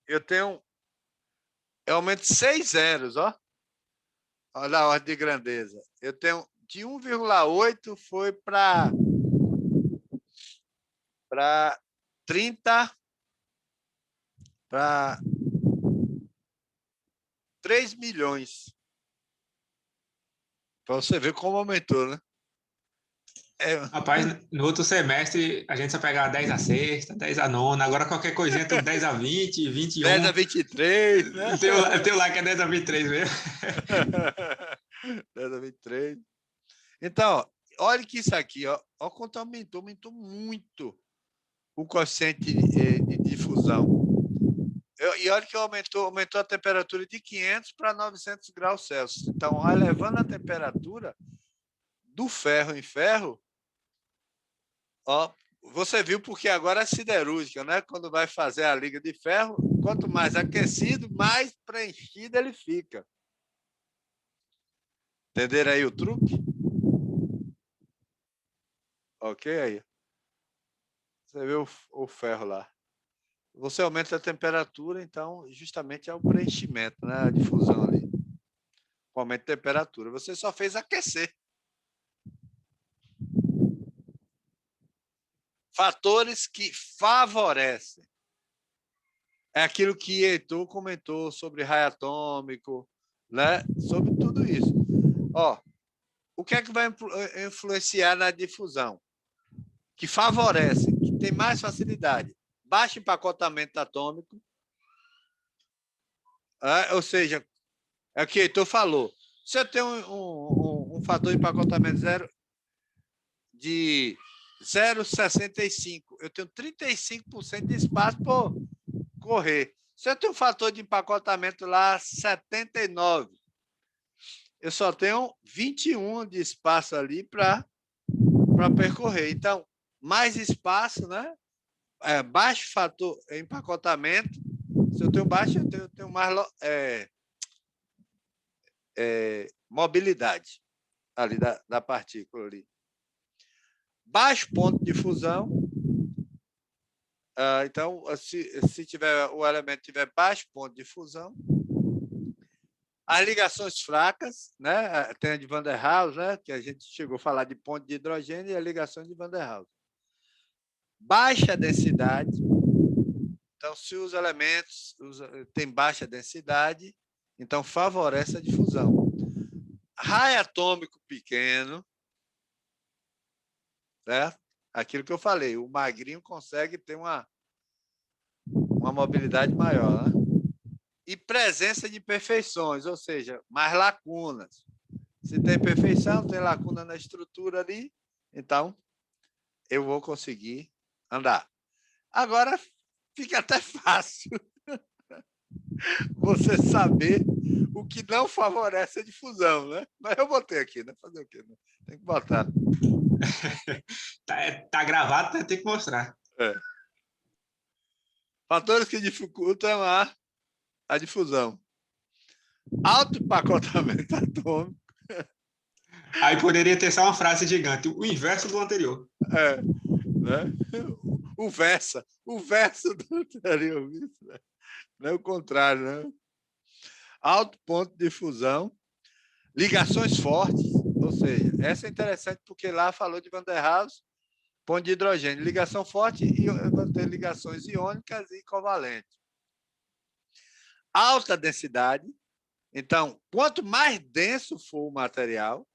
A: Eu aumento 6 zeros, ó. Olha a ordem de grandeza. Eu tenho de 1,8 foi para 30, para 3 milhões. Para você ver como aumentou, né?
B: Rapaz, no outro semestre a gente só pegava 10 a sexta, 10 a nona, agora qualquer coisinha tem 10 a 20, 21.
A: 10 a 23, né?
B: Tem lá que é 10 a 23 mesmo.
A: 10 a 23. Então, olha que isso aqui, ó quanto aumentou muito o coeficiente de difusão. E olha que aumentou a temperatura de 500 para 900 graus Celsius. Então, elevando a temperatura do ferro em ferro, ó, você viu porque agora é siderúrgica, né? Quando vai fazer a liga de ferro, quanto mais aquecido, mais preenchido ele fica. Entenderam aí o truque? Ok aí. Você vê o ferro lá. Você aumenta a temperatura, então, justamente é o preenchimento, né? A difusão ali. Com aumento de temperatura. Você só fez aquecer. Fatores que favorecem. É aquilo que Heitor comentou sobre raio atômico, né? Sobre tudo isso. Ó, o que é que vai influenciar na difusão? Que favorece, que tem mais facilidade. Baixo empacotamento atômico, ou seja, é o que Heitor falou. Se eu tenho um fator de empacotamento de 0,65, eu tenho 35% de espaço para correr. Se eu tenho um fator de empacotamento lá 79, eu só tenho 21 de espaço ali para percorrer. Então, mais espaço, né? Baixo fator empacotamento. Se eu tenho baixo, eu tenho mais mobilidade ali da partícula ali. Baixo ponto de fusão. Então, se tiver, o elemento tiver baixo ponto de fusão, as ligações fracas, né? Tem a de Van der Waals, né? Que a gente chegou a falar de ponto de hidrogênio e a ligação de Van der Waals. Baixa densidade. Então, se os elementos têm baixa densidade, então favorece a difusão. Raio atômico pequeno, certo? Aquilo que eu falei, o magrinho consegue ter uma mobilidade maior, né? E presença de imperfeições, ou seja, mais lacunas. Se tem perfeição, tem lacuna na estrutura ali, então eu vou conseguir andar. Agora fica até fácil você saber o que não favorece a difusão, né? Mas eu botei aqui, né? Fazer o quê? Né? Tem que botar.
B: Tá gravado, tem que mostrar.
A: Fatores que dificultam a difusão. Alto empacotamento atômico.
B: Aí poderia ter só uma frase gigante, o inverso do anterior.
A: Né? O verso do anterior, né? Não é o contrário, né? Alto ponto de fusão, ligações fortes, ou seja, essa é interessante porque lá falou de Van der Waals, ponto de hidrogênio, ligação forte e vai ter ligações iônicas e covalentes. Alta densidade, então, quanto mais denso for o material,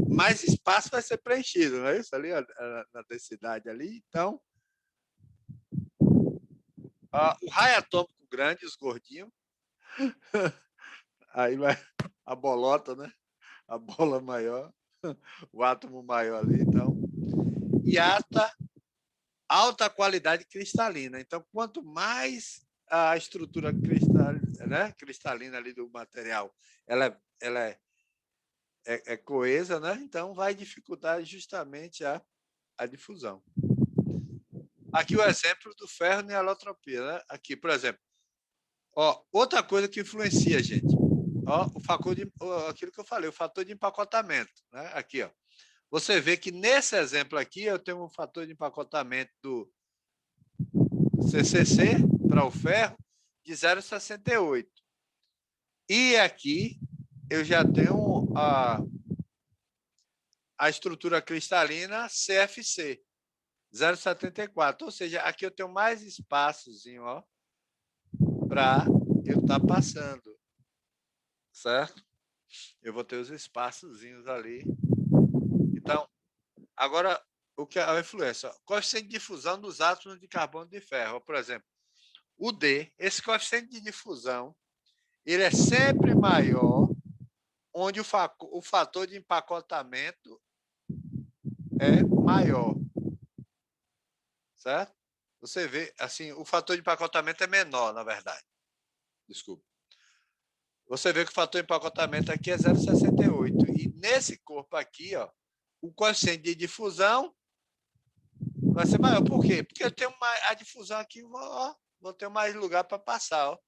A: mais espaço vai ser preenchido, não é isso? Ali, na densidade ali. Então, o raio atômico grande, os gordinhos, aí vai a bolota, né? A bola maior, o átomo maior ali, então. E alta qualidade cristalina. Então, quanto mais a estrutura cristalina ali do material ela é coesa, né? Então vai dificultar justamente a difusão. Aqui o exemplo do ferro na alotropia, né? Aqui, por exemplo, outra coisa que influencia, gente, aquilo que eu falei, o fator de empacotamento, né? Aqui, você vê que nesse exemplo aqui eu tenho um fator de empacotamento do CCC para o ferro de 0,68. E aqui eu já tenho a estrutura cristalina CFC, 0,74. Ou seja, aqui eu tenho mais espaçozinho para eu estar passando, certo? Eu vou ter os espaçozinhos ali. Então, agora, o que é a influência? Coeficiente de difusão dos átomos de carbono de ferro. Por exemplo, o D, esse coeficiente de difusão, ele é sempre maior onde o fator de empacotamento é maior. Certo? Você vê, assim, o fator de empacotamento é menor, na verdade. Desculpa. Você vê que o fator de empacotamento aqui é 0,68. E nesse corpo aqui, o coeficiente de difusão vai ser maior. Por quê? Porque eu tenho a difusão aqui vou ter mais lugar para passar. Ó.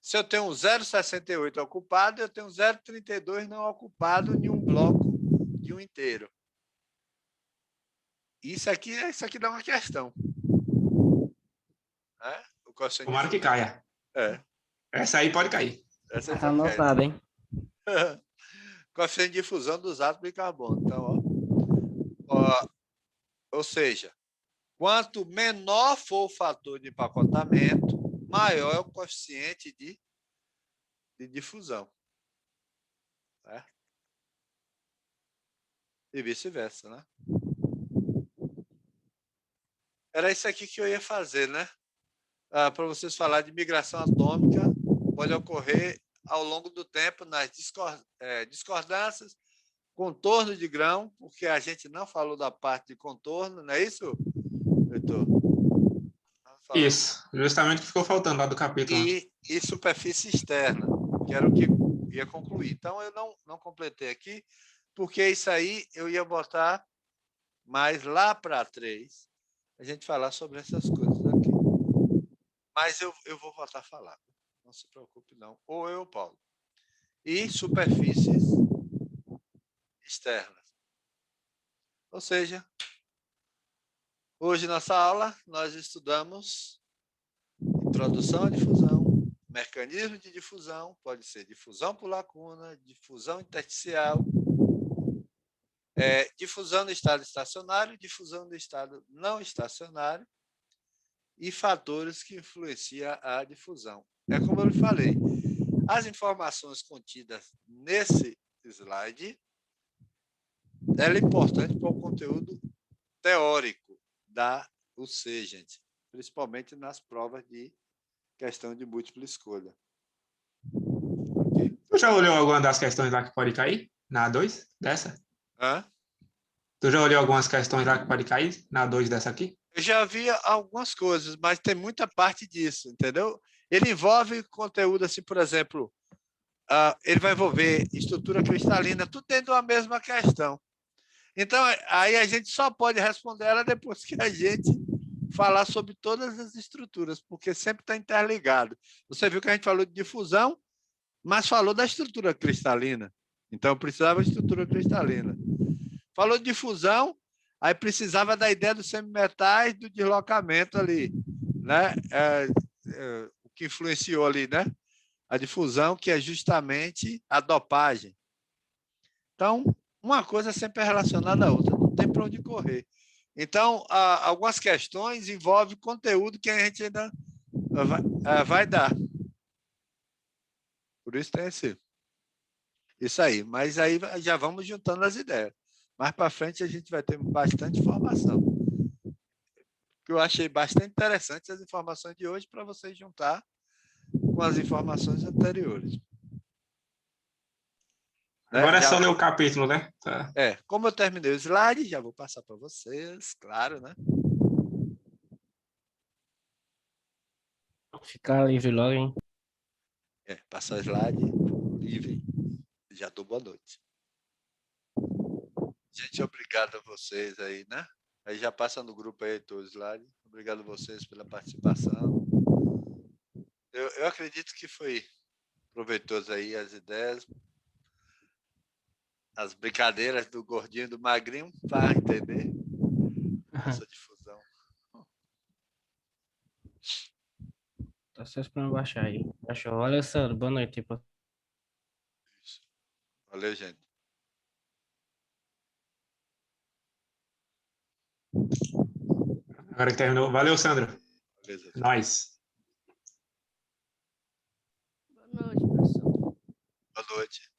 A: Se eu tenho um 0,68 ocupado, eu tenho um 0,32 não ocupado em um bloco de um inteiro. Isso aqui dá uma questão. Né? O coeficiente
B: Tomara que
A: de fusão.
B: caia.
A: É.
B: Essa aí pode cair.
A: Essa aí
D: Tá
A: pode cair.
D: anotado, hein?
A: Coeficiente de fusão dos átomos de carbono. Então, ó, ou seja, quanto menor for o fator de empacotamento, maior é o coeficiente de difusão. Certo? E vice-versa, né? Era isso aqui que eu ia fazer, né? Para vocês falar de migração atômica, pode ocorrer ao longo do tempo nas discordâncias, contorno de grão, porque a gente não falou da parte de contorno, não é isso, Heitor?
B: Isso, justamente o que ficou faltando lá do capítulo.
A: E superfície externa, que era o que ia concluir. Então, eu não completei aqui, porque isso aí eu ia botar mais lá para 3, a gente falar sobre essas coisas aqui. Mas eu vou voltar a falar. Não se preocupe, não. Ou eu, Paulo. E superfícies externas. Ou seja, hoje, nossa aula, nós estudamos introdução à difusão, mecanismo de difusão, pode ser difusão por lacuna, difusão intersticial, difusão no estado estacionário, difusão no estado não estacionário e fatores que influenciam a difusão. É como eu lhe falei, as informações contidas nesse slide ela é importante para o conteúdo teórico da UC, gente, principalmente nas provas de questão de múltipla escolha. Okay?
B: Tu já olhou alguma das questões lá que pode cair? Na A2 dessa?
A: Hã?
B: Tu já olhou algumas questões lá que pode cair? Na A2 dessa aqui?
A: Eu já vi algumas coisas, mas tem muita parte disso, entendeu? Ele envolve conteúdo assim, por exemplo, ele vai envolver estrutura cristalina, tudo dentro da mesma questão. Então, aí a gente só pode responder ela depois que a gente falar sobre todas as estruturas, porque sempre está interligado. Você viu que a gente falou de difusão, mas falou da estrutura cristalina. Então, precisava de estrutura cristalina. Falou de difusão, aí precisava da ideia dos semimetais, do deslocamento ali, né? O que influenciou ali, né? A difusão, que é justamente a dopagem. Então, uma coisa sempre é relacionada à outra, não tem para onde correr. Então, algumas questões envolvem conteúdo que a gente ainda vai dar. Por isso tem isso aí. Mas aí já vamos juntando as ideias. Mais para frente a gente vai ter bastante informação. Que eu achei bastante interessante as informações de hoje para vocês juntar com as informações anteriores.
B: Agora é só ler o capítulo, né? Tá.
A: Como eu terminei o slide, já vou passar para vocês, claro, né?
D: Ficar livre logo, hein?
A: Passar o slide livre. Já dou boa noite. Gente, obrigado a vocês aí, né? Aí já passa no grupo aí todo o slide. Obrigado a vocês pela participação. Eu acredito que foi proveitoso aí as ideias, as brincadeiras do gordinho e do magrinho, para entender essa difusão.
D: Tá só esperando baixar aí. Baixou. Olha, Sandro, boa noite.
A: Isso. Valeu, gente.
B: Agora que terminou. Valeu, Sandro.
A: Beleza.
B: Nós.
E: Boa noite, professor.
A: Boa noite.